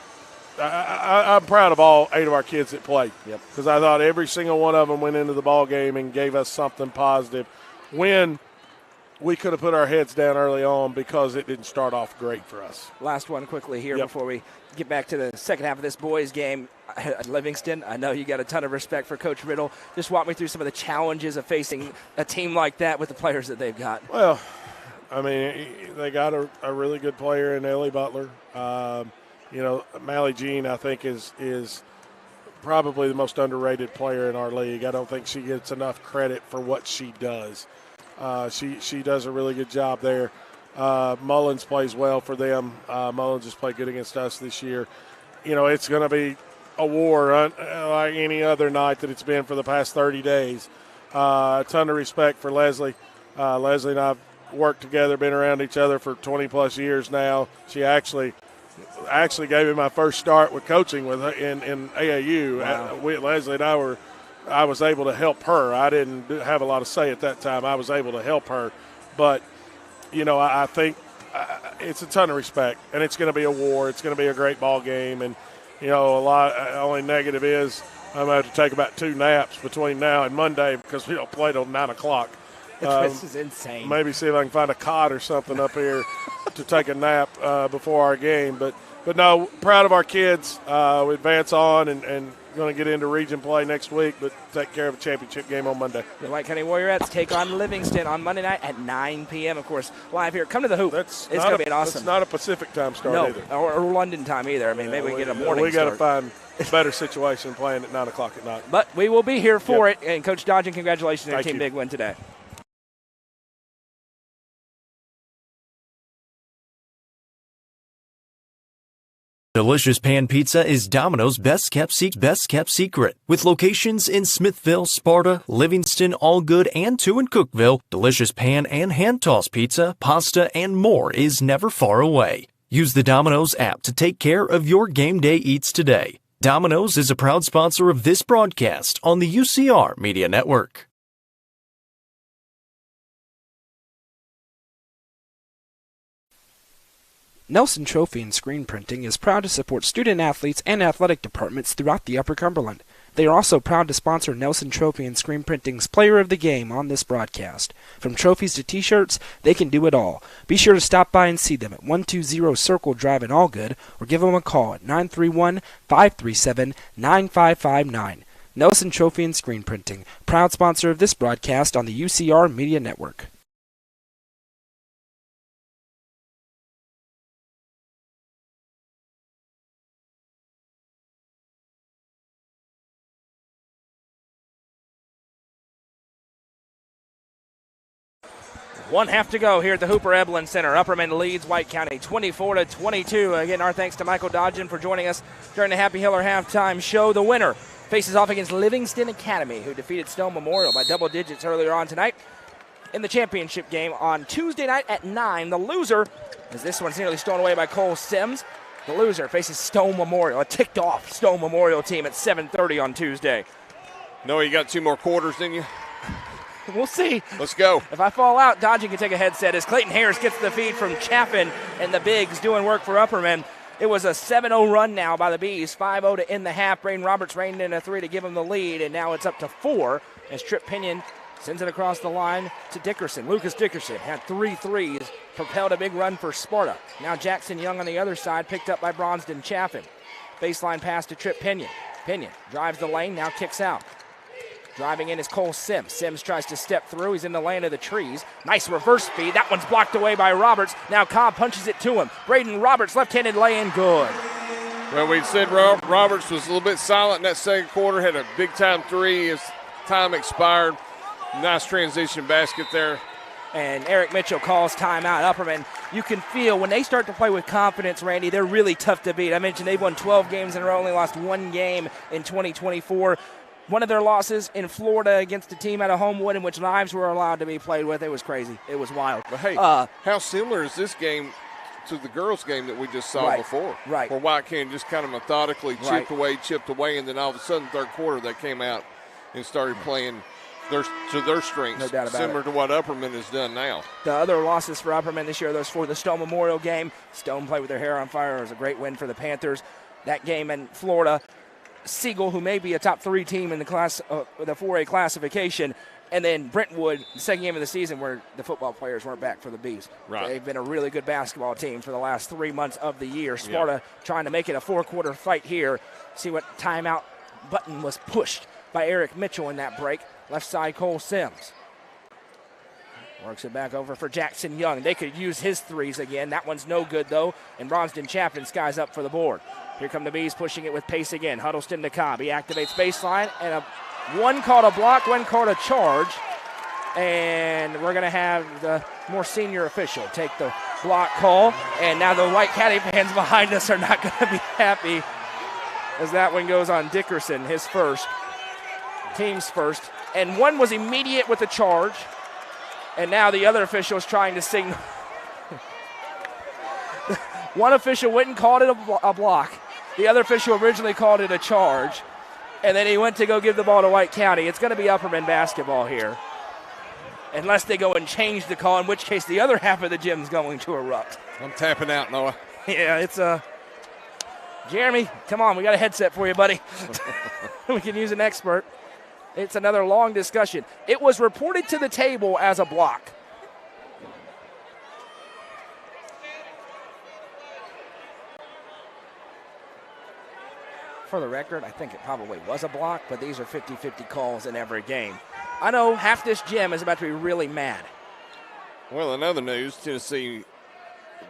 I'm proud of all 8 of our kids that played. Because I thought every single one of them went into the ball game and gave us something positive. When we could have put our heads down early on because it didn't start off great for us. Last one quickly here before we get back to the second half of this boys game. Livingston, I know you got a ton of respect for Coach Riddle. Just walk me through some of the challenges of facing a team like that with the players that they've got. Well, they got a really good player in Ellie Butler. Mally Jean, I think, is probably the most underrated player in our league. I don't think she gets enough credit for what she does. She does a really good job there. Mullins plays well for them. Mullins has played good against us this year. It's going to be a war like any other night that it's been for the past 30 days. A ton of respect for Leslie. Leslie and I have worked together, been around each other for 20-plus years now. She actually actually gave me my first start with coaching with her in AAU. Wow. Leslie and I was able to help her. I didn't have a lot of say at that time. I was able to help her. But, I think it's a ton of respect, and it's going to be a war. It's going to be a great ball game. And, only negative is I'm going to have to take about 2 naps between now and Monday because we don't play till 9 o'clock. This is insane. Maybe see if I can find a cot or something up here to take a nap before our game. But no, proud of our kids. We advance on and going to get into region play next week, but take care of a championship game on Monday. The White County Warriorettes take on Livingston on Monday night at 9 p.m., of course, live here. Come to the Hoop. It's going to be an awesome. It's not a Pacific time start either. Or London time either. I mean, maybe we get a morning We got to start. find a better situation playing at 9 o'clock at night. But we will be here for it. And Coach Dodgen, congratulations on your team. you. Big win today. Delicious Pan Pizza is Domino's best kept secret. With locations in Smithville, Sparta, Livingston, Allgood, and 2 in Cookville, Delicious Pan and hand-tossed pizza, pasta, and more is never far away. Use the Domino's app to take care of your game day eats today. Domino's is a proud sponsor of this broadcast on the UCR Media Network. Nelson Trophy and Screen Printing is proud to support student-athletes and athletic departments throughout the Upper Cumberland. They are also proud to sponsor Nelson Trophy and Screen Printing's Player of the Game on this broadcast. From trophies to t-shirts, they can do it all. Be sure to stop by and see them at 120 Circle Drive in Allgood or give them a call at 931-537-9559. Nelson Trophy and Screen Printing, proud sponsor of this broadcast on the UCR Media Network. One half to go here at the Hooper Eblen Center. Upperman leads White County 24-22. Again, our thanks to Michael Dodgen for joining us during the Happy Hiller halftime show. The winner faces off against Livingston Academy, who defeated Stone Memorial by double digits earlier on tonight in the championship game on Tuesday night at 9. The loser, as this one's nearly stolen away by Cole Sims, the loser faces Stone Memorial, a ticked-off Stone Memorial team at 7:30 on Tuesday. No, you got 2 more quarters, didn't you? We'll see. Let's go. If I fall out, Dodgen can take a headset as Clayton Harris gets the feed from Chaffin and the Bigs doing work for Upperman. It was a 7-0 run now by the Bees, 5-0 to end the half. Braden Roberts reined in a 3 to give him the lead, and now it's up to 4 as Trip Pinion sends it across the line to Dickerson. Lucas Dickerson had 3 threes, propelled a big run for Sparta. Now Jackson Young on the other side, picked up by Bronston Chaffin. Baseline pass to Trip Pinion. Pinion drives the lane, now kicks out. Driving in is Cole Sims. Sims tries to step through. He's in the lane of the trees. Nice reverse feed. That one's blocked away by Roberts. Now Cobb punches it to him. Braden Roberts, left-handed lay-in, good. Well, we said Roberts was a little bit silent in that second quarter. Had a big-time 3 as time expired. Nice transition basket there. And Eric Mitchell calls timeout. Upperman, you can feel when they start to play with confidence, Randy, they're really tough to beat. I mentioned they've won 12 games in a row, only lost 1 game in 2024. One of their losses in Florida against a team out of Homewood in which knives were allowed to be played with. It was crazy. It was wild. But hey, how similar is this game to the girls' game that we just saw before? Right. Where White County just kind of methodically chipped away, and then all of a sudden, third quarter, they came out and started playing to their strengths. No doubt about similar it. to what Upperman has done now. The other losses for Upperman this year, those for the Stone Memorial game. Stone played with their hair on fire. It was a great win for the Panthers. That game in Florida, Siegel, who may be a top 3 team in the class, the 4A classification, and then Brentwood, the second game of the season where the football players weren't back for the Bees. Right. They've been a really good basketball team for the last 3 months of the year. Sparta trying to make it a 4-quarter fight here. See what timeout button was pushed by Eric Mitchell in that break. Left side, Cole Sims. Works it back over for Jackson Young. They could use his threes again. That one's no good, though. And Bronston Chaffin skies up for the board. Here come the Bees pushing it with pace again. Huddleston to Cobb. He activates baseline. And one called a block, one called a charge. And we're going to have the more senior official take the block call. And now the White County fans behind us are not going to be happy as that one goes on Dickerson, his first. Team's first. And one was immediate with the charge. And now the other official is trying to signal. One official went and called it a block. The other official originally called it a charge. And then he went to go give the ball to White County. It's going to be Upperman basketball here. Unless they go and change the call, in which case the other half of the gym's going to erupt. I'm tapping out, Noah. Yeah, it's Jeremy, come on, we got a headset for you, buddy. We can use an expert. It's another long discussion. It was reported to the table as a block. For the record, I think it probably was a block, but these are 50-50 calls in every game. I know half this gym is about to be really mad. Well, in other news, Tennessee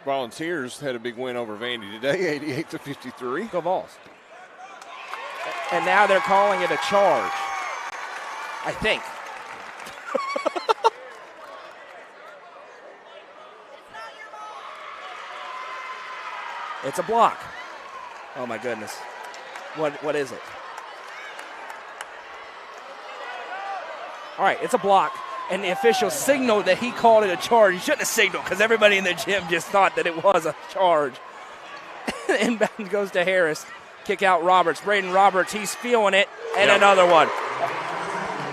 Volunteers had a big win over Vandy today, 88-53. Go Vols. And now they're calling it a charge, I think. It's a block. Oh, my goodness. What is it? All right, it's a block. And the official signaled that he called it a charge. He shouldn't have signaled because everybody in the gym just thought that it was a charge. Inbound goes to Harris. Kick out Roberts. Braden Roberts, he's feeling it. And another one.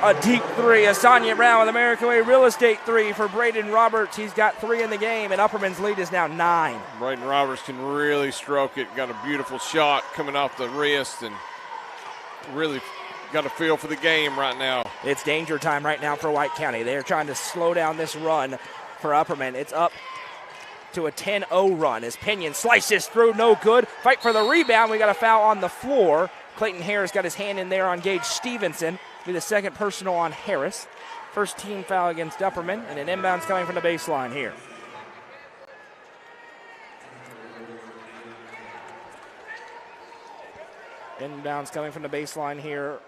A deep three. Asanya Brown with American Way Real Estate three for Braden Roberts. He's got 3 in the game, and Upperman's lead is now 9. Braden Roberts can really stroke it. Got a beautiful shot coming off the wrist and really got a feel for the game right now. It's danger time right now for White County. They're trying to slow down this run for Upperman. It's up to a 10-0 run as Pinion slices through, no good. Fight for the rebound. We got a foul on the floor. Clayton Harris got his hand in there on Gage Stevenson. Be the second personal on Harris. First team foul against Upperman, and an inbound's coming from the baseline here. Inbound's coming from the baseline here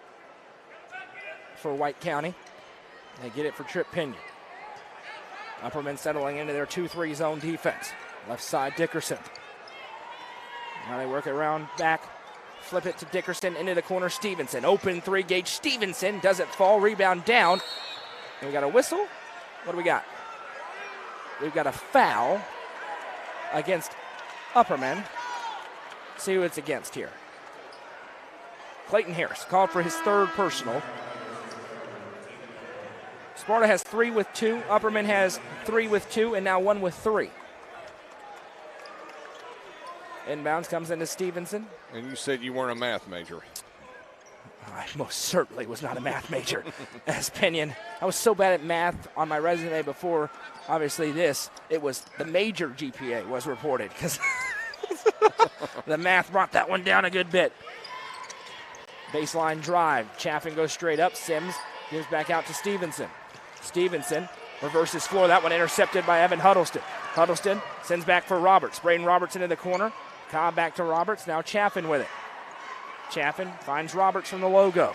for White County. They get it for Trip Pinion. Upperman settling into their 2-3 zone defense. Left side, Dickerson. Now they work it around back. Flip it to Dickerson into the corner, Stevenson. Open three, Gage Stevenson. Doesn't fall, rebound down. And we got a whistle. What do we got? We've got a foul against Upperman. See who it's against here. Clayton Harris called for his 3rd personal. Sparta has 3 with 2. Upperman has 3 with 2, and now 1 with 3. Inbounds comes into Stevenson. And you said you weren't a math major. I most certainly was not a math major. As Pinion, I was so bad at math on my resume before, obviously this, it was the major GPA was reported because the math brought that one down a good bit. Baseline drive. Chaffin goes straight up. Sims gives back out to Stevenson. Stevenson reverses floor. That one intercepted by Evan Huddleston. Huddleston sends back for Roberts. Braden Roberts into the corner. Cobb back to Roberts. Now Chaffin with it. Chaffin finds Roberts from the logo.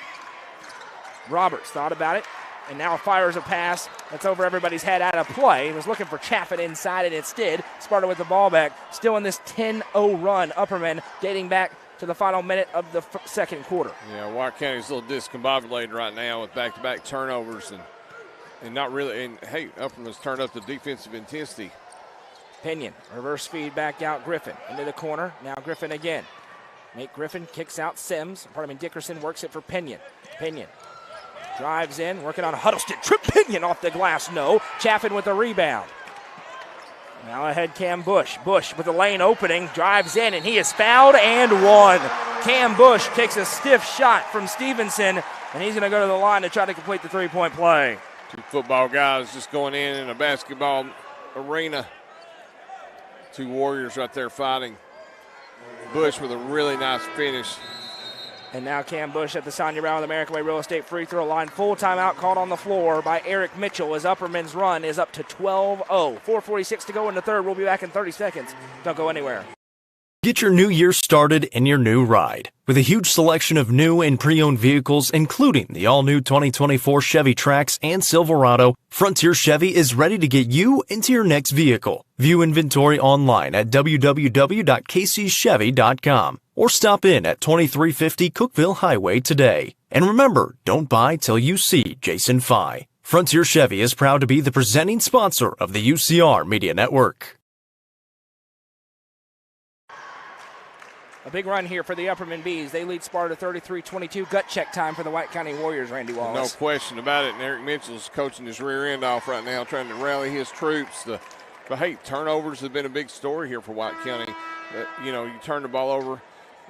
Roberts thought about it and now fires a pass that's over everybody's head out of play. He was looking for Chaffin inside and instead Sparta with the ball back. Still in this 10-0 run. Upperman dating back to the final minute of the second quarter. Yeah, White County's a little discombobulated right now with back-to-back turnovers and not really. And hey, Upperman's turned up the defensive intensity. Pinion, reverse feed back out. Griffin into the corner. Now Griffin again. Nate Griffin kicks out Sims. Dickerson works it for Pinion. Pinion drives in, working on Huddleston. Trip Pinion off the glass. No. Chaffin with the rebound. Now ahead Cam Bush. Bush with the lane opening, drives in, and he is fouled and one. Cam Bush takes a stiff shot from Stevenson, and he's going to go to the line to try to complete the three-point play. 2 football guys just going in a basketball arena. 2 Warriors right there fighting. Bush with a really nice finish. And now Cam Bush at the Sonia Brown with American Way Real Estate free throw line. Full timeout called on the floor by Eric Mitchell as Upperman's run is up to 12-0. 4:46 to go in the third. We'll be back in 30 seconds. Don't go anywhere. Get your new year started in your new ride. With a huge selection of new and pre-owned vehicles, including the all-new 2024 Chevy Trax and Silverado, Frontier Chevy is ready to get you into your next vehicle. View inventory online at www.kcchevy.com or stop in at 2350 Cookeville Highway today. And remember, don't buy till you see Jason Fye. Frontier Chevy is proud to be the presenting sponsor of the UCR Media Network. A big run here for the Upperman Bees. They lead Sparta 33-22. Gut check time for the White County Warriors, Randy Wallace. No question about it. And Eric Mitchell's coaching his rear end off right now, trying to rally his troops. But, hey, turnovers have been a big story here for White County. You turn the ball over,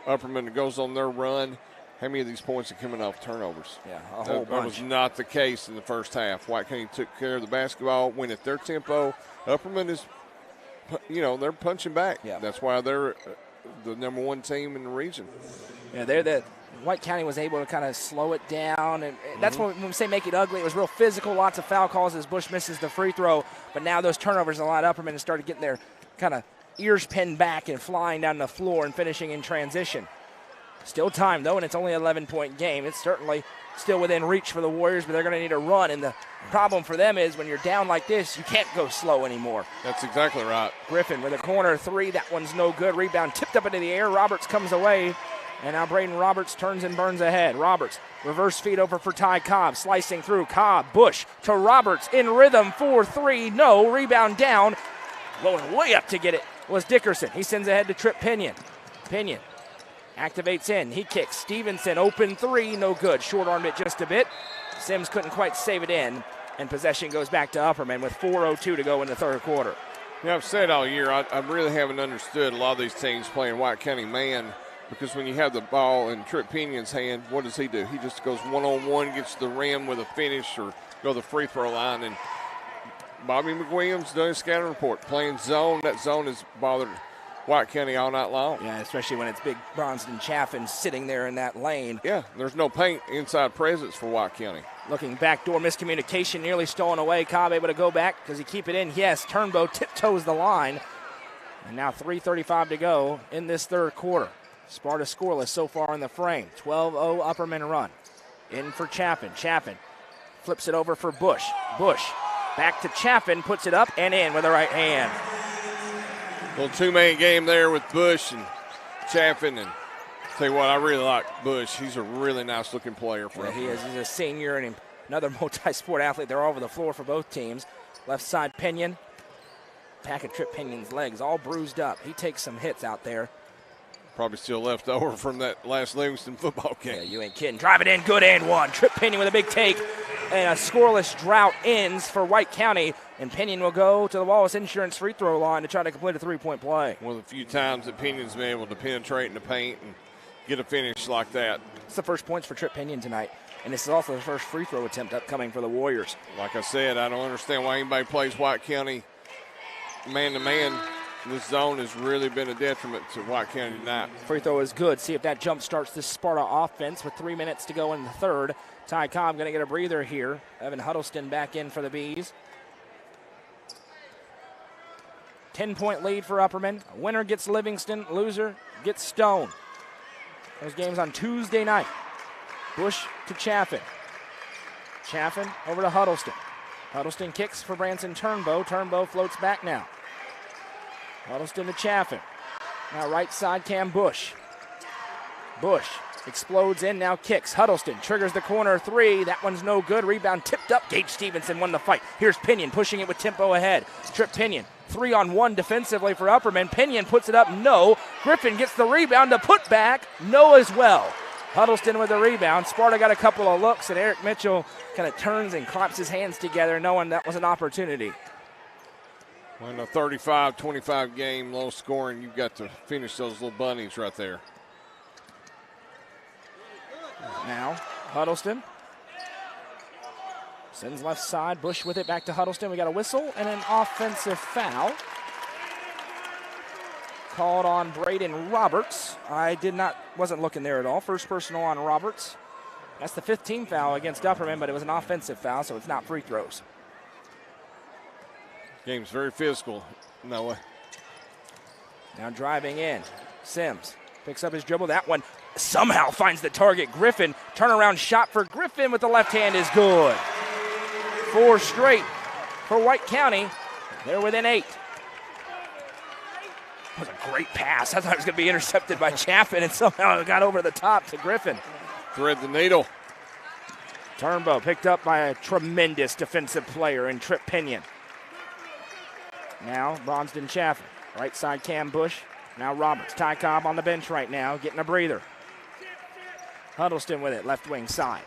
Upperman goes on their run. How many of these points are coming off turnovers? Yeah, a whole bunch. That was not the case in the first half. White County took care of the basketball, went at their tempo. Upperman is, they're punching back. Yeah. That's why they're the number one team in the region. Yeah, White County was able to kind of slow it down, and that's when we say make it ugly. It was real physical, lots of foul calls as Bush misses the free throw, but now those turnovers allowed Upperman to start getting their kind of ears pinned back and flying down the floor and finishing in transition. Still time, though, and it's only an 11-point game. It's certainly still within reach for the Warriors, but they're going to need a run, and the problem for them is when you're down like this, you can't go slow anymore. That's exactly right. Griffin with a corner three. That one's no good. Rebound tipped up into the air. Roberts comes away, and now Braden Roberts turns and burns ahead. Roberts, reverse feed over for Ty Cobb, slicing through. Cobb, Bush to Roberts, in rhythm, 4-3, no. Rebound down, going way up to get it was Dickerson. He sends ahead to Trip Pinion. Pinion activates in. He kicks. Stevenson, open three, no good. Short-armed it just a bit. Sims couldn't quite save it in, and possession goes back to Upperman with 4:02 to go in the third quarter. Yeah, I've said all year, I really haven't understood a lot of these teams playing White County man, because when you have the ball in Trip Pinion's hand, what does he do? He just goes one-on-one, gets to the rim with a finish or go to the free throw line. And Bobby McWilliams doing his scouting report, playing zone. That zone has bothered White County all night long. Yeah, especially when it's big Bronston Chaffin sitting there in that lane. Yeah, there's no paint inside presence for White County. Looking backdoor miscommunication, nearly stolen away. Cobb able to go back. Does he keep it in? Yes. Turnbow tiptoes the line. And now 3:35 to go in this third quarter. Sparta scoreless so far in the frame. 12-0 Upperman run. In for Chaffin. Chaffin flips it over for Bush. Bush back to Chaffin, puts it up and in with the right hand. Little two-man game there with Bush and Chaffin. And tell you what, I really like Bush. He's a really nice-looking player for Yeah, us. he is. He's a senior and another multi-sport athlete. They're all over the floor for both teams. Left side Pinion. Pack of Trip Pinion's legs all bruised up. He takes some hits out there. Probably still left over from that last Livingston football game. Yeah, you ain't kidding. Drive it in, good and one. Trip Pinion with a big take. And a scoreless drought ends for White County. And Pinion will go to the Wallace Insurance free throw line to try to complete a three-point play. One of the few times that Pinion's been able to penetrate in the paint and get a finish like that. It's the first points for Trip Pinion tonight. And this is also the first free throw attempt upcoming for the Warriors. Like I said, I don't understand why anybody plays White County man-to-man. This zone has really been a detriment to White County tonight. Free throw is good. See if that jump starts this Sparta offense with 3 minutes to go in the third. Ty Cobb going to get a breather here. Evan Huddleston back in for the Bees. 10-point lead for Upperman. Winner gets Livingston. Loser gets Stone. Those games on Tuesday night. Bush to Chaffin. Chaffin over to Huddleston. Huddleston kicks for Branson Turnbow. Turnbow floats back now. Huddleston to Chaffin. Now right side Cam Bush. Bush explodes in, now kicks. Huddleston triggers the corner three. That one's no good. Rebound tipped up. Gage Stevenson won the fight. Here's Pinion pushing it with tempo ahead. Trip Pinion. 3-on-1 defensively for Upperman. Pinion puts it up. No. Griffin gets the rebound to put back. No as well. Huddleston with the rebound. Sparta got a couple of looks, and Eric Mitchell kind of turns and claps his hands together, knowing that was an opportunity. Well, in a 35-25 game, low scoring, you've got to finish those little bunnies right there. Now, Huddleston sends left side. Bush with it back to Huddleston. We got a whistle and an offensive foul called on Braden Roberts. Wasn't looking there at all. First personal on Roberts. That's the 15th foul against Upperman, but it was an offensive foul, so it's not free throws. Game's very physical, Noah. Now driving in. Sims picks up his dribble. That one somehow finds the target. Griffin. Turnaround shot for Griffin with the left hand is good. 4 straight for White County. They're within 8. That was a great pass. I thought it was going to be intercepted by Chaffin, and somehow it got over the top to Griffin. Thread the needle. Turnbow picked up by a tremendous defensive player in Trip Pinion. Now Bronston Chaffin. Right side Cam Bush. Now Roberts, Ty Cobb on the bench right now, getting a breather. Huddleston with it, left wing side.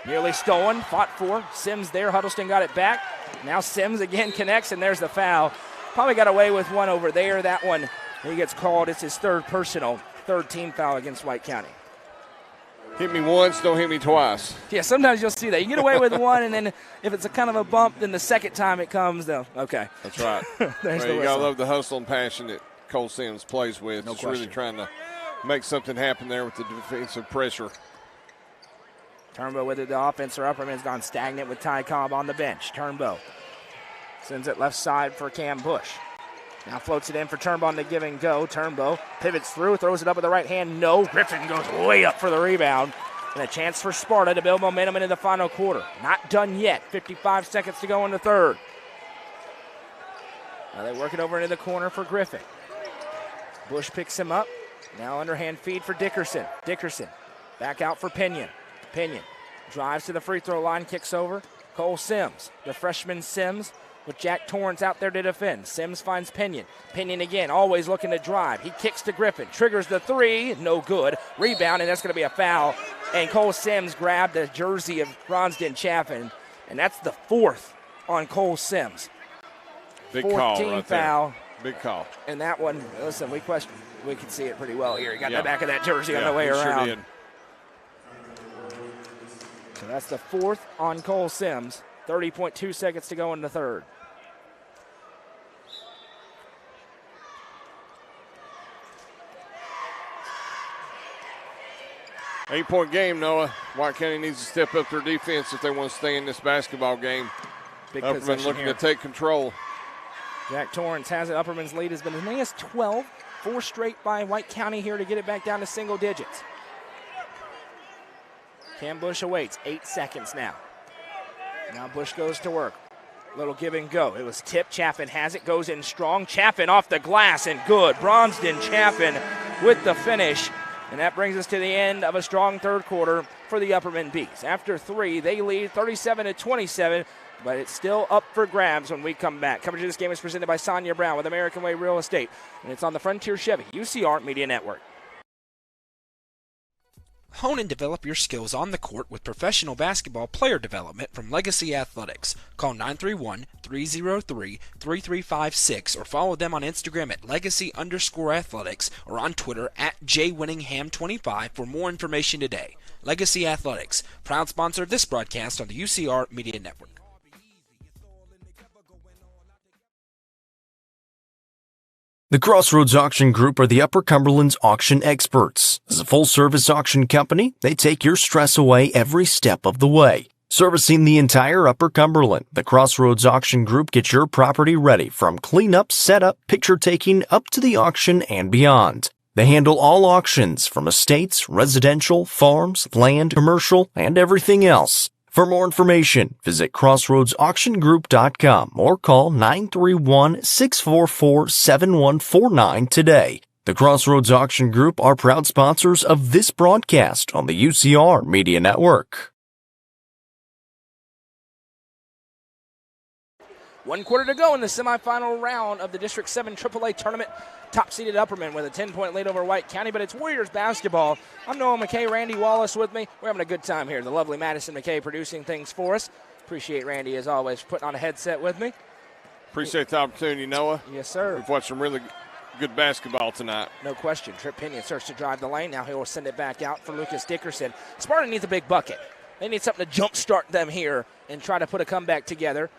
Nearly stolen, fought for. Sims there, Huddleston got it back. Now Sims again connects, and there's the foul. Probably got away with one over there. That one, he gets called. It's his third personal, third team foul against White County. Hit me once, don't hit me twice. Yeah, sometimes you'll see that. You get away with one, and then if it's a kind of a bump, then the second time it comes, though, okay. That's right. There's the You whistle. got to love the hustle and passion that Cole Sims plays with. No He's really question. trying to make something happen there with the defensive pressure. Turnbow with it, the offense. Upperman's gone stagnant with Ty Cobb on the bench. Turnbow sends it left side for Cam Bush. Now floats it in for Turnbow on the give and go. Turnbow pivots through, throws it up with the right hand. No, Griffin goes way up for the rebound. And a chance for Sparta to build momentum into the final quarter. Not done yet. 55 seconds to go in the third. Now they work it over into the corner for Griffin. Bush picks him up. Now underhand feed for Dickerson. Dickerson back out for Pinion. Pinion drives to the free throw line, kicks over. Cole Sims, the freshman Sims, with Jack Torrance out there to defend. Sims finds Pinion. Pinion again, always looking to drive. He kicks to Griffin, triggers the three, no good. Rebound, and that's going to be a foul. And Cole Sims grabbed the jersey of Bronsden Chaffin, and that's the fourth on Cole Sims. Big Fourth call team right foul. there. Big call. And that one, listen, we can see it pretty well here. He got Yeah. the back of that jersey on Yeah, the way he around. Sure did. So that's the fourth on Cole Sims. 30.2 seconds to go in the third. Eight-point game, Noah. White County needs to step up their defense if they want to stay in this basketball game. Big Upperman possession looking here. to take control. Jack Torrance has it. Upperman's lead has been as many as 12. 4 straight by White County here to get it back down to single digits. Cam Bush awaits. 8 seconds now. Now Bush goes to work. Little give and go. It was tipped. Chaffin has it. Goes in strong. Chaffin off the glass and good. Bronsden Chaffin with the finish. And that brings us to the end of a strong third quarter for the Upperman Bees. After 3, they lead 37-27, but it's still up for grabs when we come back. Coverage of this game is presented by Sonia Brown with American Way Real Estate, and it's on the Frontier Chevy UCR Media Network. Hone and develop your skills on the court with professional basketball player development from Legacy Athletics. Call 931-303-3356 or follow them on Instagram at legacy_athletics or on Twitter at jwinningham25 for more information today. Legacy Athletics, proud sponsor of this broadcast on the UCR Media Network. The Crossroads Auction Group are the Upper Cumberland's auction experts. As a full-service auction company, they take your stress away every step of the way. Servicing the entire Upper Cumberland, the Crossroads Auction Group gets your property ready from cleanup, setup, picture-taking, up to the auction and beyond. They handle all auctions from estates, residential, farms, land, commercial, and everything else. For more information, visit crossroadsauctiongroup.com or call 931-644-7149 today. The Crossroads Auction Group are proud sponsors of this broadcast on the UCR Media Network. 1 quarter to go in the semifinal round of the District 7 AAA tournament. Top-seeded Upperman with a 10-point lead over White County, but it's Warriors basketball. I'm Noah McKay, Randy Wallace with me. We're having a good time here. The lovely Madison McKay producing things for us. Appreciate Randy, as always, putting on a headset with me. Appreciate the opportunity, Noah. Yes, sir. We've watched some really good basketball tonight. No question. Trip Pinion starts to drive the lane. Now he will send it back out for Lucas Dickerson. Sparta needs a big bucket. They need something to jumpstart them here and try to put a comeback together.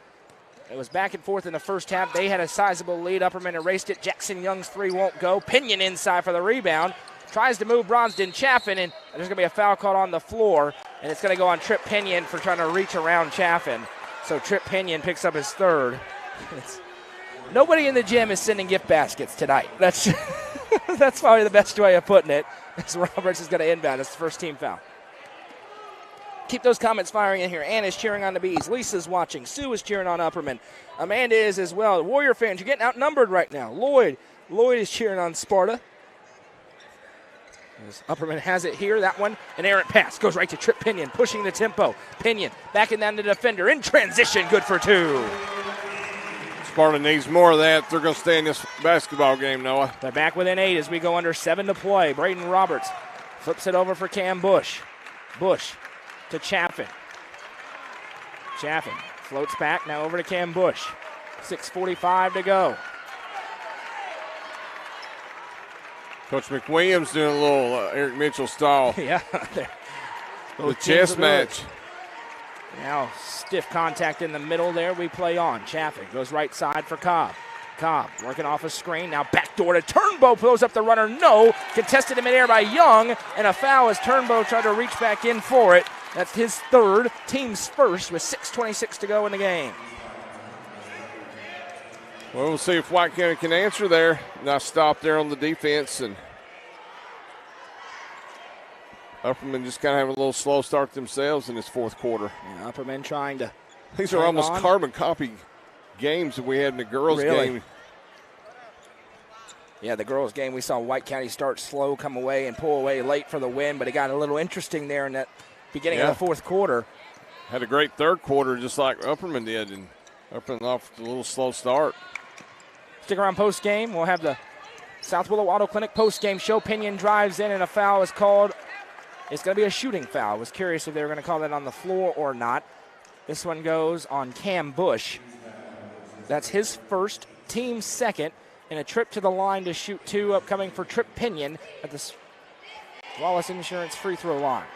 It was back and forth in the first half. They had a sizable lead. Upperman erased it. Jackson Young's three won't go. Pinion inside for the rebound. Tries to move Bronsden Chaffin, and there's going to be a foul called on the floor, and it's going to go on Trip Pinion for trying to reach around Chaffin. So Trip Pinion picks up his third. Nobody in the gym is sending gift baskets tonight. That's probably the best way of putting it. As Roberts is going to inbound. It's the first team foul. Keep those comments firing in here. Anna's cheering on the Bees. Lisa's watching. Sue is cheering on Upperman. Amanda is as well. Warrior fans, you're getting outnumbered right now. Lloyd is cheering on Sparta. As Upperman has it here. That one, an errant pass. Goes right to Trip Pinion, pushing the tempo. Pinion backing down the defender. In transition, good for two. Sparta needs more of that. They're going to stay in this basketball game, Noah. They're back within 8 as we go under 7 to play. Braden Roberts flips it over for Cam Bush. Bush to Chaffin. Chaffin floats back, now over to Cam Bush. 6:45 to go. Coach McWilliams doing a little Eric Mitchell style. Yeah. The chess match. Now stiff contact in the middle there. We play on. Chaffin goes right side for Cobb. Cobb working off a screen. Now backdoor to Turnbow. Throws up the runner. No. Contested in midair by Young. And a foul as Turnbow tried to reach back in for it. That's his third, team's first, with 6:26 to go in the game. Well, we'll see if White County can answer there. Nice stop there on the defense. And Upperman just kind of having a little slow start themselves in this fourth quarter. Yeah, Upperman trying to. These are almost carbon copy games that we had in the girls' game. Yeah, the girls' game, we saw White County start slow, come away, and pull away late for the win, but it got a little interesting there in that beginning of the fourth quarter. Had a great third quarter just like Upperman did, and Upperman off a little slow start. Stick around post game. We'll have the South Willow Auto Clinic post game show. Pinion drives in and a foul is called. It's going to be a shooting foul. I was curious if they were going to call that on the floor or not. This one goes on Cam Bush. That's his first, team second, and a trip to the line to shoot 2 upcoming for Trip Pinion at the Wallace Insurance free throw line.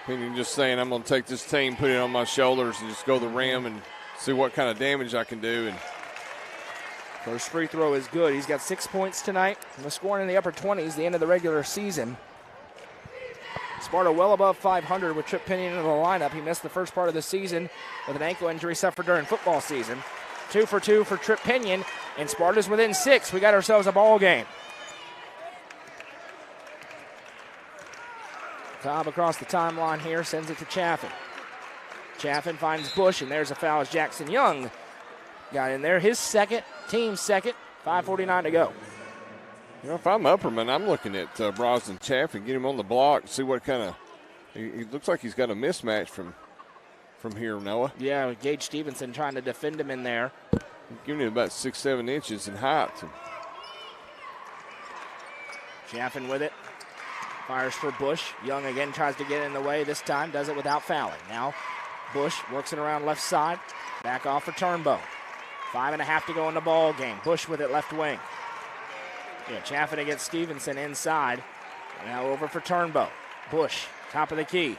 Pinion just saying, I'm going to take this team, put it on my shoulders, and just go to the rim and see what kind of damage I can do. And first free throw is good. He's got 6 points tonight. And the scoring in the upper 20s, the end of the regular season. Sparta well above 500 with Trip Pinion into the lineup. He missed the first part of the season with an ankle injury suffered during football season. 2 for 2 for Trip Pinion, and Sparta's within 6. We got ourselves a ball game. Cobb across the timeline here, sends it to Chaffin. Chaffin finds Bush, and there's a foul as Jackson Young got in there. His second, team second, 5:49 to go. You know, if I'm Upperman, I'm looking at Brosnan Chaffin, get him on the block, see what kind of – he looks like he's got a mismatch from here, Noah. Yeah, Gage Stevenson trying to defend him in there. Giving him about 6-7 inches in height. Chaffin with it. Fires for Bush. Young again tries to get in the way. This time does it without fouling. Now Bush works it around left side. Back off for Turnbow. 5.5 to go in the ball game. Bush with it left wing. Yeah, Chaffin against Stevenson inside. Now over for Turnbow. Bush, top of the key.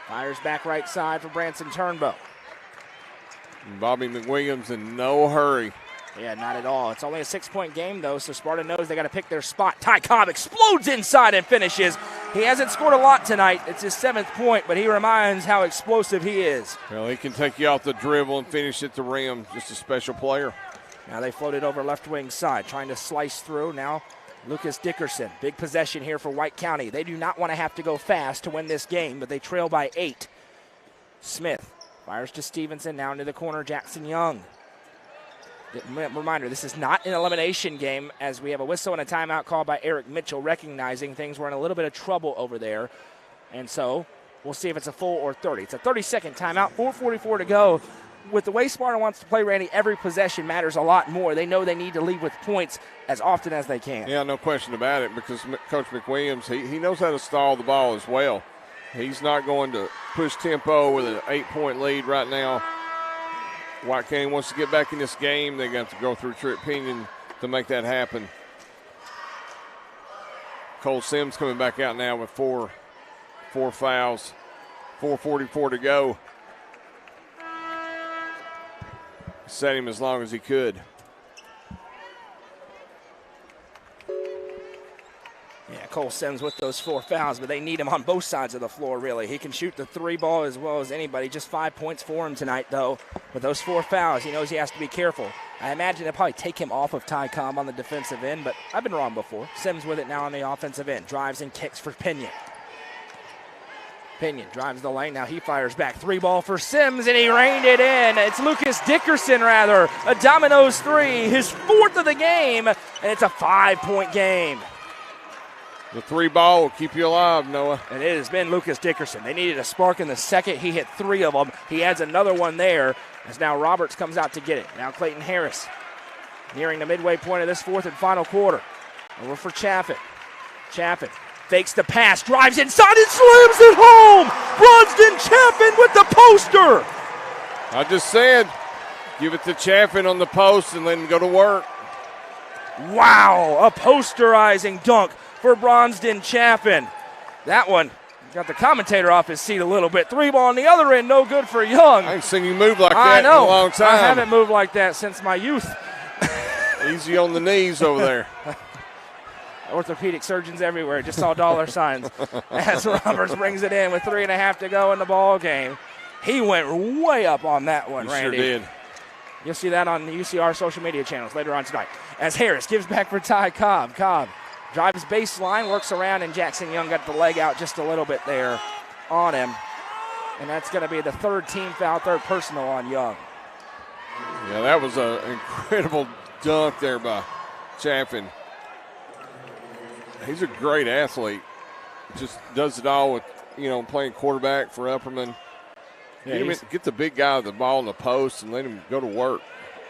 Fires back right side for Branson Turnbow. Bobby McWilliams in no hurry. Yeah, not at all. It's only a 6-point game, though, so Sparta knows they got to pick their spot. Ty Cobb explodes inside and finishes. He hasn't scored a lot tonight. It's his 7th point, but he reminds how explosive he is. Well, he can take you off the dribble and finish at the rim. Just a special player. Now they float it over left wing side, trying to slice through. Now Lucas Dickerson, big possession here for White County. They do not want to have to go fast to win this game, but they trail by 8. Smith fires to Stevenson, now into the corner, Jackson Young. Reminder, this is not an elimination game as we have a whistle and a timeout called by Eric Mitchell, recognizing things were in a little bit of trouble over there. And so we'll see if it's a full or 30. It's a 30-second timeout, 4:44 to go. With the way Sparta wants to play, Randy, every possession matters a lot more. They know they need to lead with points as often as they can. Yeah, no question about it, because Coach McWilliams, he knows how to stall the ball as well. He's not going to push tempo with an 8-point lead right now. White County wants to get back in this game. They're going to have to go through Trip Pinion to make that happen. Cole Sims coming back out now with four fouls. 4:44 to go. Set him as long as he could. Yeah, Cole Sims with those 4 fouls, but they need him on both sides of the floor, really. He can shoot the 3 ball as well as anybody. Just 5 points for him tonight, though. With those 4 fouls, he knows he has to be careful. I imagine they'll probably take him off of Ty Cobb on the defensive end, but I've been wrong before. Sims with it now on the offensive end. Drives and kicks for Pinion. Pinion drives the lane. Now he fires back. 3 ball for Sims, and he reined it in. It's Lucas Dickerson, rather. A Domino's 3, his 4th of the game, and it's a 5-point game. The 3 ball will keep you alive, Noah. And it has been Lucas Dickerson. They needed a spark in the second. He hit 3 of them. He adds another one there as now Roberts comes out to get it. Now Clayton Harris nearing the midway point of this fourth and final quarter. Over for Chaffin. Chaffin fakes the pass, drives inside and slams it home. Bronston Chaffin with the poster. I just said, give it to Chaffin on the post and let him go to work. Wow, a posterizing dunk for Bronston Chaffin. That one got the commentator off his seat a little bit. 3 ball on the other end, no good for Young. I ain't seen you move like that in a long time. I haven't moved like that since my youth. Easy on the knees over there. Orthopedic surgeons everywhere just saw dollar signs as Roberts brings it in with 3.5 to go in the ball game. He went way up on that one, Randy. Sure did. You'll see that on the UCR social media channels later on tonight. As Harris gives back for Ty Cobb. Cobb drives baseline, works around, and Jackson Young got the leg out just a little bit there on him. And that's going to be the 3rd team foul, 3rd personal on Young. Yeah, that was an incredible dunk there by Chaffin. He's a great athlete. Just does it all with, playing quarterback for Upperman. Yeah, get the big guy the ball in the post and let him go to work.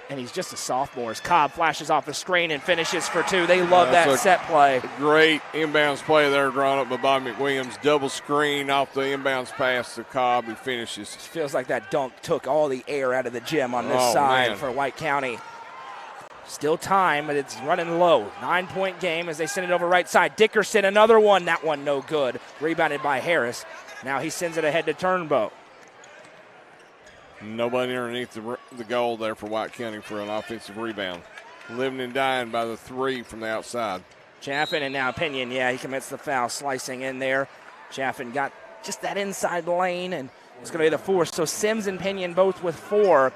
And he's just a sophomore. As Cobb flashes off the screen and finishes for 2. They love that set play. Great inbounds play there drawn up by Bobby McWilliams. Double screen off the inbounds pass to Cobb who finishes. It feels like that dunk took all the air out of the gym on this side for White County. Still time, but it's running low. 9-point game as they send it over right side. Dickerson, another one. That one no good. Rebounded by Harris. Now he sends it ahead to Turnbow. Nobody underneath the goal there for White County for an offensive rebound. Living and dying by the 3 from the outside. Chaffin and now Pinion. Yeah, he commits the foul, slicing in there. Chaffin got just that inside lane, and it's going to be the 4th. So Sims and Pinion both with 4.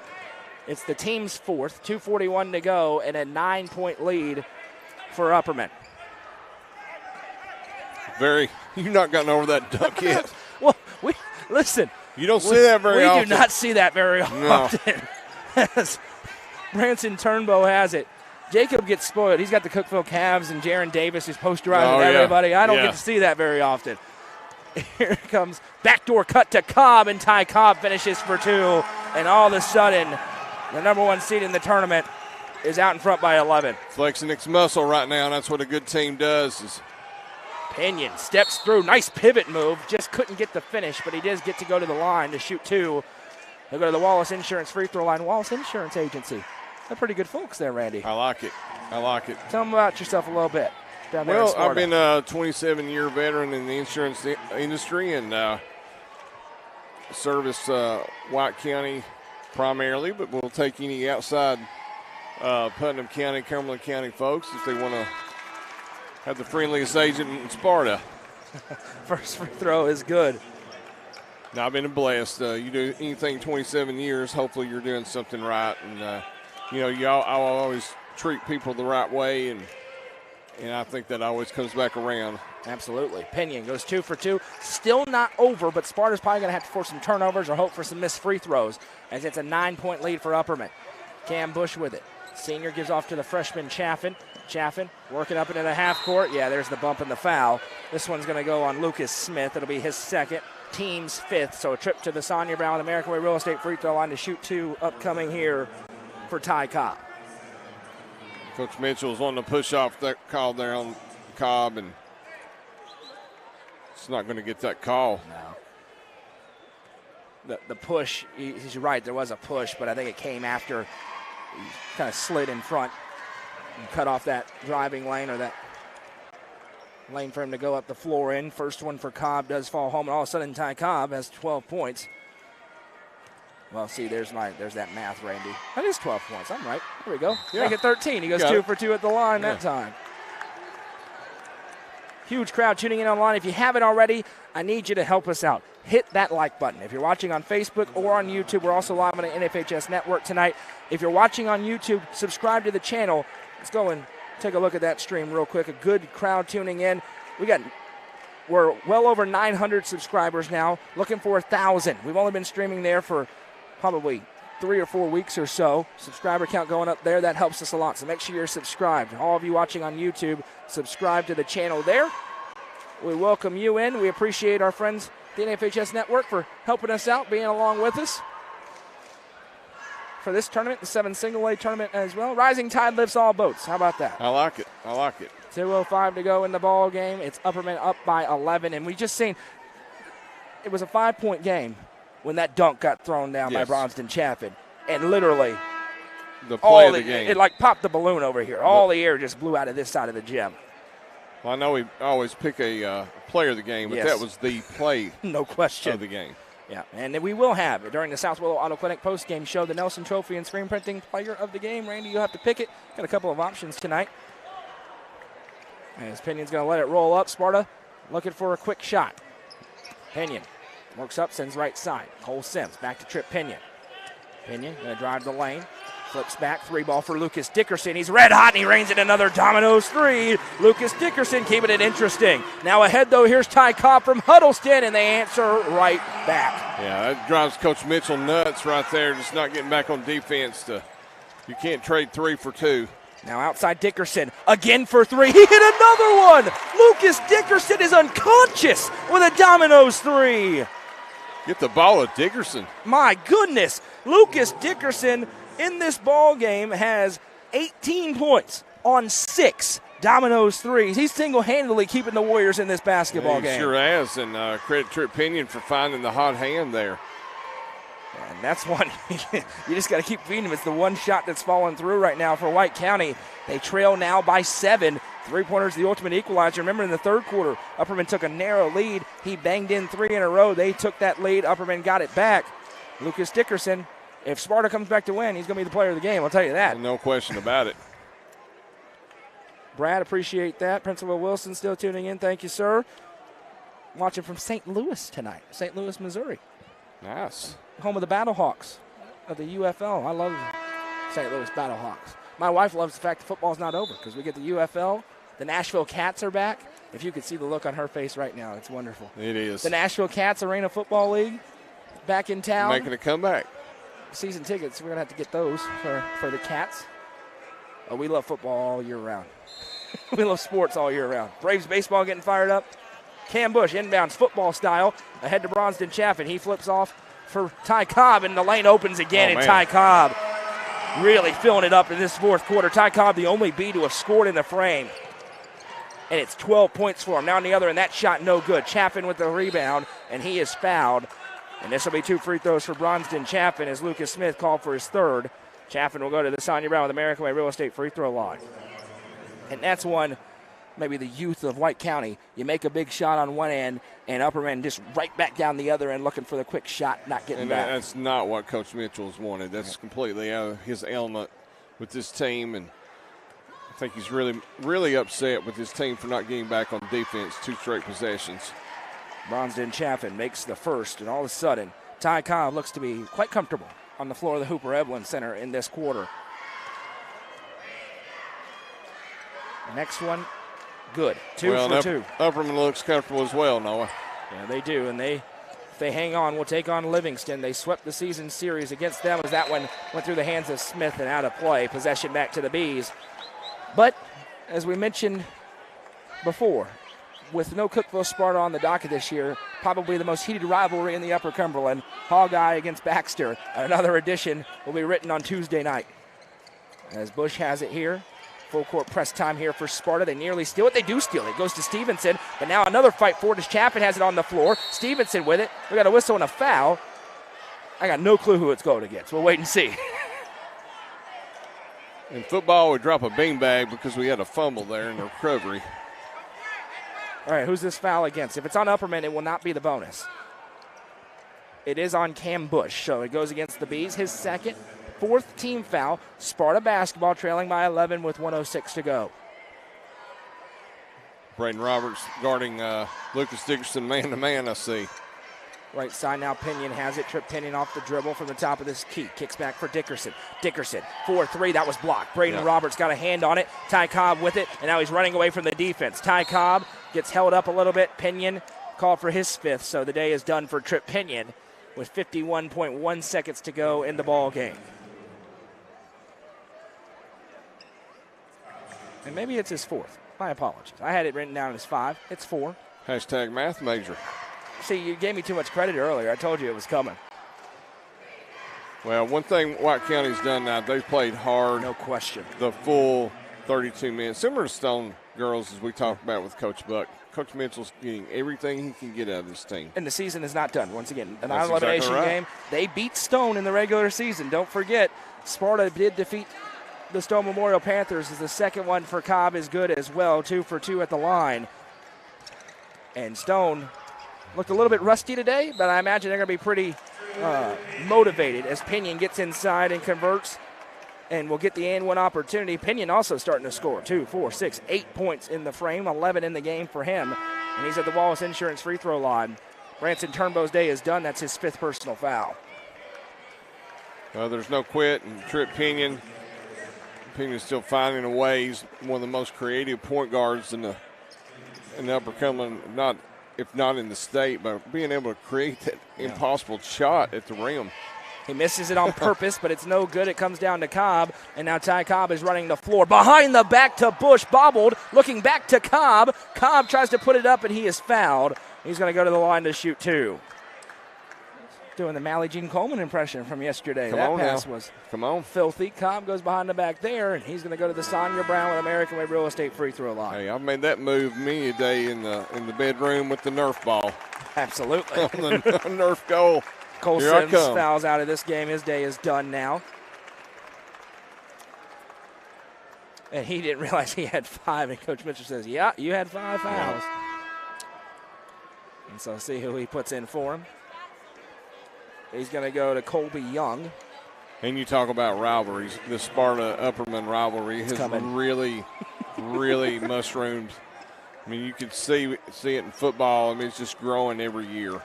It's the team's 4th, 2:41 to go, and a 9-point lead for Upperman. You've not gotten over that dunk yet. Well, listen. You don't see that very often. We do not see that very often. As Branson Turnbow has it. Jacob gets spoiled. He's got the Cookeville Cavs and Jaron Davis who's posterizing everybody. I don't get to see that very often. Here comes backdoor cut to Cobb, and Ty Cobb finishes for 2. And all of a sudden, the number 1 seed in the tournament is out in front by 11. Flexing its muscle right now, and that's what a good team does. Pinion steps through. Nice pivot move. Just couldn't get the finish, but he does get to go to the line to shoot 2. They'll go to the Wallace Insurance free throw line. Wallace Insurance Agency. They're pretty good folks there, Randy. I like it. Tell them about yourself a little bit. Down there well, I've been a 27-year veteran in the insurance industry and service White County primarily, but we'll take any outside Putnam County, Cumberland County folks if they want to have the friendliest agent in Sparta. First free throw is good. Now, I've been blessed. You do anything 27 years, hopefully you're doing something right. And, I'll always treat people the right way, and I think that always comes back around. Absolutely. Pinion goes 2 for 2. Still not over, but Sparta's probably going to have to force some turnovers or hope for some missed free throws as it's a 9-point lead for Upperman. Cam Bush with it. Senior gives off to the freshman Chaffin. Chaffin working up into the half court. Yeah, there's the bump and the foul. This one's going to go on Lucas Smith. It'll be his 2nd, team's 5th. So a trip to the Sonia Brown American Way Real Estate free throw line to shoot 2 upcoming here for Ty Cobb. Coach Mitchell's on the push-off that call there on Cobb, and it's not going to get that call. No. The push, he's right, there was a push, but I think it came after he kind of slid in front and cut off that driving lane or that lane for him to go up the floor in. First one for Cobb does fall home, and all of a sudden Ty Cobb has 12 points. Well, see, there's that math, Randy. That is 12 points. I'm right. Here we go. Yeah. Make it 13. He goes 2 for 2 at the line that time. Huge crowd tuning in online. If you haven't already, I need you to help us out. Hit that like button. If you're watching on Facebook or on YouTube, we're also live on the NFHS Network tonight. If you're watching on YouTube, subscribe to the channel. Let's go and take a look at that stream real quick. A good crowd tuning in. We're well over 900 subscribers now, looking for 1,000. We've only been streaming there for probably 3 or 4 weeks or so. Subscriber count going up there. That helps us a lot. So make sure you're subscribed. All of you watching on YouTube, subscribe to the channel there. we welcome you in. We appreciate our friends at the NFHS Network for helping us out, being along with us for this tournament, the 7 single-A tournament as well. Rising tide lifts all boats. How about that? I like it. I like it. 2:05 to go in the ball game. It's Upperman up by 11, and we just seen it was a 5-point game when that dunk got thrown down by Bronston Chaffin, and literally the play of the game. It like popped the balloon over here. All the air just blew out of this side of the gym. Well, I know we always pick a player of the game, but that was the play no question of the game. Yeah, and we will have, during the South Willow Auto Clinic post-game show, the Nelson Trophy and Screen Printing Player of the Game. Randy, you'll have to pick it. Got a couple of options tonight. As Pinion's going to let it roll up. Sparta looking for a quick shot. Pinion works up, sends right side. Cole Sims back to Trip Pinion. Pinion going to drive the lane. Flips back, 3-ball for Lucas Dickerson. He's red hot, and he rains in another Domino's 3. Lucas Dickerson keeping it interesting. Now ahead, though, here's Ty Cobb from Huddleston, and they answer right back. Yeah, that drives Coach Mitchell nuts right there, just not getting back on defense. You can't trade 3 for 2. Now outside Dickerson, again for 3. He hit another one. Lucas Dickerson is unconscious with a Domino's 3. Get the ball to Dickerson. My goodness. Lucas Dickerson in this ball game has 18 points on 6 Domino's 3s. He's single-handedly keeping the Warriors in this basketball game. He sure has, and credit Trip Pinion for finding the hot hand there. And that's one you just got to keep feeding him. It's the one shot that's falling through right now for White County. They trail now by 7. 3-pointers, the ultimate equalizer. Remember, in the third quarter, Upperman took a narrow lead. He banged in 3 in a row. They took that lead. Upperman got it back. Lucas Dickerson, if Sparta comes back to win, he's going to be the player of the game. I'll tell you that. No question about it. Brad, appreciate that. Principal Wilson still tuning in. Thank you, sir. Watching from St. Louis tonight, St. Louis, Missouri. Nice. Home of the Battlehawks of the UFL. I love St. Louis Battlehawks. My wife loves the fact that football's not over because we get the UFL. The Nashville Cats are back. If you could see the look on her face right now, it's wonderful. It is. The Nashville Cats Arena Football League back in town. Making a comeback. Season tickets, we're going to have to get those for the Cats. Oh, we love football all year round. We love sports all year round. Braves baseball getting fired up. Cam Bush inbounds football style. Ahead to Bronston Chaffin. He flips off for Ty Cobb, and the lane opens again, and Ty Cobb really filling it up in this fourth quarter. Ty Cobb, the only B to have scored in the frame. And it's 12 points for him. Now on the other end, that shot no good. Chaffin with the rebound, and he is fouled. And this will be 2 free throws for Bronston Chaffin as Lucas Smith called for his third. Chaffin will go to the Sonia Brown with American Way Real Estate free throw line. And that's one, maybe the youth of White County. You make a big shot on one end, and Upperman just right back down the other end looking for the quick shot, not getting back. That's not what Coach Mitchell's wanted. That's completely out of his element with this team, and I think he's really, really upset with his team for not getting back on defense 2 straight possessions. Bronston Chaffin makes the first, and all of a sudden, Ty Cobb looks to be quite comfortable on the floor of the Hooper Evelyn Center in this quarter. Next one, good. 2 for 2. Upperman looks comfortable as well, Noah. Yeah, they do, and if they hang on, we'll take on Livingston. They swept the season series against them as that one went through the hands of Smith and out of play. Possession back to the Bees. But, as we mentioned before, with no Cookeville Sparta on the docket this year, probably the most heated rivalry in the Upper Cumberland, Hawkeye against Baxter. Another edition will be written on Tuesday night. As Bush has it here. Full court press time here for Sparta. They nearly steal it. They do steal it. It goes to Stevenson, but now another fight for it as Chaffin has it on the floor. Stevenson with it. We got a whistle and a foul. I got no clue who it's going against. We'll wait and see. In football, we drop a beanbag because we had a fumble there in the recovery. All right, who's this foul against? If it's on Upperman, it will not be the bonus. It is on Cam Bush, so it goes against the Bees. His second, 4th team foul. Sparta basketball trailing by 11 with 1:06 to go. Braden Roberts guarding Lucas Dickerson man-to-man, I see. Right side now, Pinion has it. Trip Pinion off the dribble from the top of this key. Kicks back for Dickerson. Dickerson, 4-3, that was blocked. Braden Roberts got a hand on it. Ty Cobb with it, and now he's running away from the defense. Ty Cobb gets held up a little bit. Pinion called for his 5th, so the day is done for Trip Pinion with 51.1 seconds to go in the ball game. And maybe it's his 4th. My apologies. I had it written down as 5. It's 4. Hashtag math major. See, you gave me too much credit earlier. I told you it was coming. Well, one thing White County's done now, they've played hard. No question. The full 32 minutes. Similar to Stone girls, as we talked about with Coach Buck. Coach Mitchell's getting everything he can get out of this team. And the season is not done. Once again, an That's elimination exactly right. game. They beat Stone in the regular season. Don't forget, Sparta did defeat the Stone Memorial Panthers. As the second one for Cobb is good as well. 2 for 2 at the line. And Stone looked a little bit rusty today, but I imagine they're going to be pretty motivated as Pinion gets inside and converts and will get the and one opportunity. Pinion also starting to score 2, 4, 6, 8 points in the frame, 11 in the game for him. And he's at the Wallace Insurance free throw line. Branson Turnbow's day is done. That's his 5th personal foul. Well, there's no quit, and Trip Pinion. Pinion's still finding a way. He's one of the most creative point guards in the Upper Cumberland, if not in the state, but being able to create that impossible shot at the rim. He misses it on purpose, but it's no good. It comes down to Cobb, and now Ty Cobb is running the floor. Behind the back to Bush, bobbled, looking back to Cobb. Cobb tries to put it up, and he is fouled. He's going to go to the line to shoot 2. Doing the Mally Jean Coleman impression from yesterday. That pass was filthy. Cobb goes behind the back there, and he's going to go to the Sonia Brown with American Way Real Estate free throw line. Hey, I've made that move many a day in the bedroom with the Nerf ball. Absolutely. On the Nerf goal. Cole Here Sims fouls out of this game. His day is done now. And he didn't realize he had 5, and Coach Mitchell says, yeah, you had 5 fouls. And so see who he puts in for him. He's going to go to Colby Young. And you talk about rivalries. The Sparta-Upperman rivalry has really, really mushroomed. I mean, you could see it in football. I mean, it's just growing every year.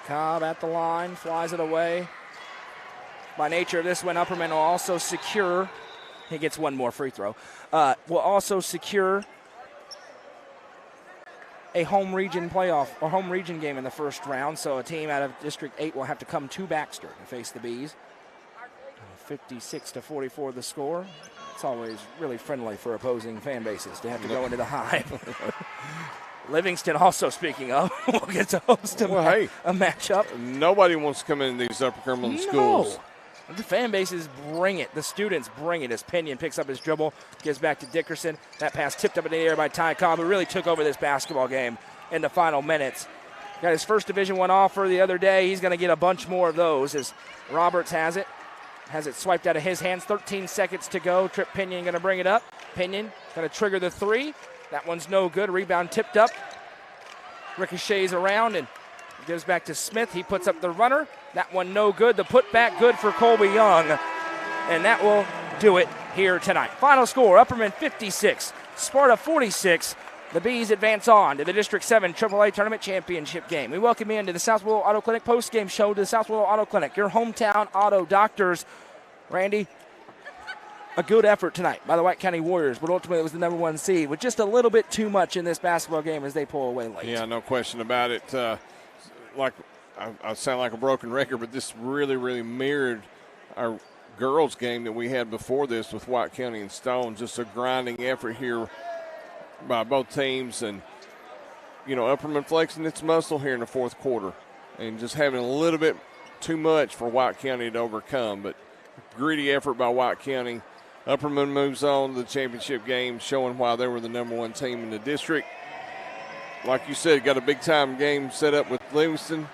Cobb at the line, flies it away. By nature of this one, Upperman will also secure. He gets one more free throw. Will also secure a home region playoff or home region game in the first round. So a team out of District 8 will have to come to Baxter to face the Bees. 56-44 the score. It's always really friendly for opposing fan bases to have to go into the Hive. Livingston also, speaking of, will get to host a matchup. Nobody wants to come in these Upper Cumberland schools. The fan bases bring it. The students bring it as Pinion picks up his dribble, gives back to Dickerson. That pass tipped up in the air by Ty Cobb, who really took over this basketball game in the final minutes. Got his first Division I offer the other day. He's going to get a bunch more of those as Roberts has it. Has it swiped out of his hands. 13 seconds to go. Trip Pinion going to bring it up. Pinion going to trigger the 3. That one's no good. Rebound tipped up. Ricochets around and gives back to Smith. He puts up the runner. That one no good. The putback good for Colby Young. And that will do it here tonight. Final score, Upperman 56, Sparta 46. The Bees advance on to the District 7 AAA Tournament Championship game. We welcome you into the South Willow Auto Clinic post-game show to the South Willow Auto Clinic, your hometown auto doctors. Randy, a good effort tonight by the White County Warriors, but ultimately it was the number 1 seed with just a little bit too much in this basketball game as they pull away late. Yeah, no question about it. Like I sound like a broken record, but this really, really mirrored our girls' game that we had before this with White County and Stone. Just a grinding effort here by both teams, and Upperman flexing its muscle here in the fourth quarter, and just having a little bit too much for White County to overcome. But gritty effort by White County. Upperman moves on to the championship game, showing why they were the number 1 team in the district. Like you said, got a big-time game set up with Livingston.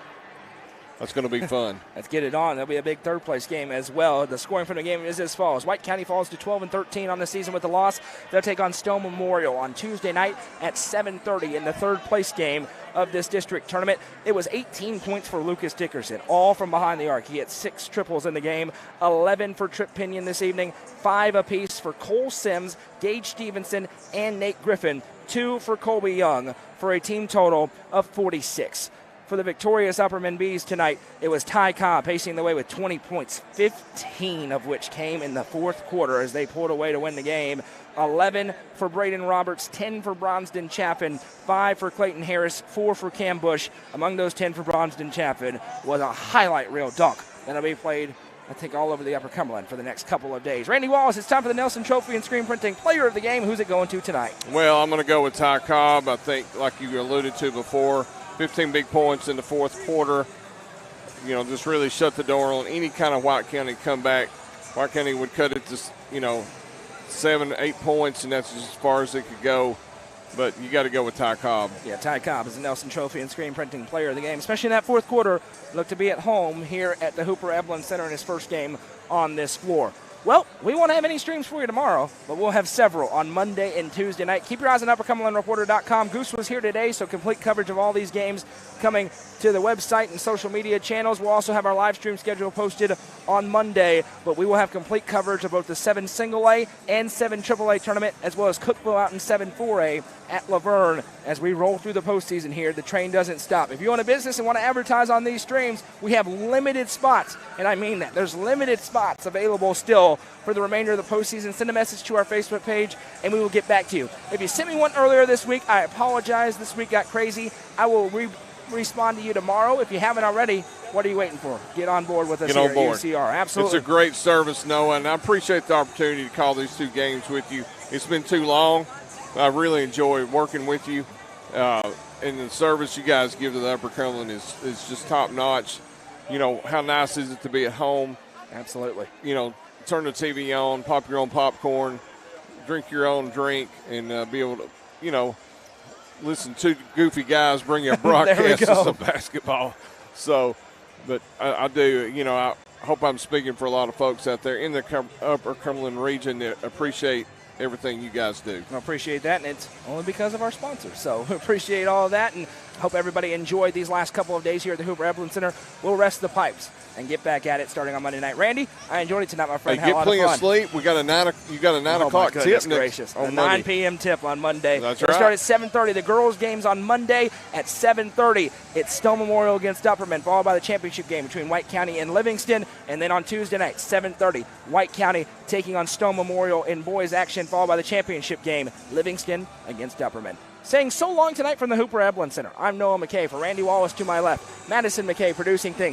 That's going to be fun. Let's get it on. There'll be a big third-place game as well. The scoring from the game is as follows. White County falls to 12-13 on the season with a loss. They'll take on Stone Memorial on Tuesday night at 7:30 in the third-place game of this district tournament. It was 18 points for Lucas Dickerson, all from behind the arc. He had 6 triples in the game, 11 for Trip Pinion this evening, 5 apiece for Cole Sims, Gage Stevenson, and Nate Griffin, 2 for Colby Young, for a team total of 46. For the victorious Upperman Bees tonight, it was Ty Cobb pacing the way with 20 points, 15 of which came in the fourth quarter as they pulled away to win the game. 11 for Braden Roberts, 10 for Bronston Chaffin, 5 for Clayton Harris, 4 for Cam Bush. Among those 10 for Bronston Chaffin was a highlight reel dunk that'll be played I think, all over the Upper Cumberland for the next couple of days. Randy Wallace, it's time for the Nelson Trophy and Screen Printing Player of the Game. Who's it going to tonight? Well, I'm going to go with Ty Cobb. I think, like you alluded to before, 15 big points in the fourth quarter. You know, just really shut the door on any kind of White County comeback. White County would cut it to, 7, 8 points, and that's just as far as it could go. But you got to go with Ty Cobb. Yeah, Ty Cobb is the Nelson Trophy and Screen Printing Player of the Game, especially in that fourth quarter. Looked to be at home here at the Hooper Evelyn Center in his first game on this floor. Well, we won't have any streams for you tomorrow, but we'll have several on Monday and Tuesday night. Keep your eyes on UpperCumberlandReporter.com. Goose was here today, so complete coverage of all these games coming to the website and social media channels. We'll also have our live stream schedule posted on Monday, but we will have complete coverage of both the 7 single-A and 7 triple-A tournament, as well as Cookville out in 7 4A at Laverne. As we roll through the postseason here, the train doesn't stop. If you own a business and want to advertise on these streams, we have limited spots, and I mean that. There's limited spots available still for the remainder of the postseason. Send a message to our Facebook page, and we will get back to you. If you sent me one earlier this week, I apologize. This week got crazy. I will respond to you tomorrow. If you haven't already, what are you waiting for? Get on board with us here at UCR. Absolutely. It's a great service, Noah, and I appreciate the opportunity to call these 2 games with you. It's been too long. I really enjoy working with you, and the service you guys give to the Upper Cumberland is just top-notch. You know, how nice is it to be at home? Absolutely. You know, turn the TV on, pop your own popcorn, drink your own drink, and be able to, listen to goofy guys bring you a broadcast of some basketball. So, but I do, I hope I'm speaking for a lot of folks out there in the Upper Cumberland region that appreciate everything you guys do. I appreciate that, and it's only because of our sponsors. So appreciate all of that, and hope everybody enjoyed these last couple of days here at the Hooper Evelyn Center. We'll rest the pipes and get back at it starting on Monday night. Randy, I enjoyed it tonight, my friend. Hey, get plenty of sleep. You got a 9 o'clock tip gracious. on a Monday. 9 p.m. tip on Monday. That's We'll right. start at 7:30. The girls' game's on Monday at 7:30. It's Stone Memorial against Upperman, followed by the championship game between White County and Livingston. And then on Tuesday night, 7:30, White County taking on Stone Memorial in boys action, followed by the championship game, Livingston against Upperman. Saying so long tonight from the Hooper Evelyn Center, I'm Noah McKay. For Randy Wallace to my left, Madison McKay producing things.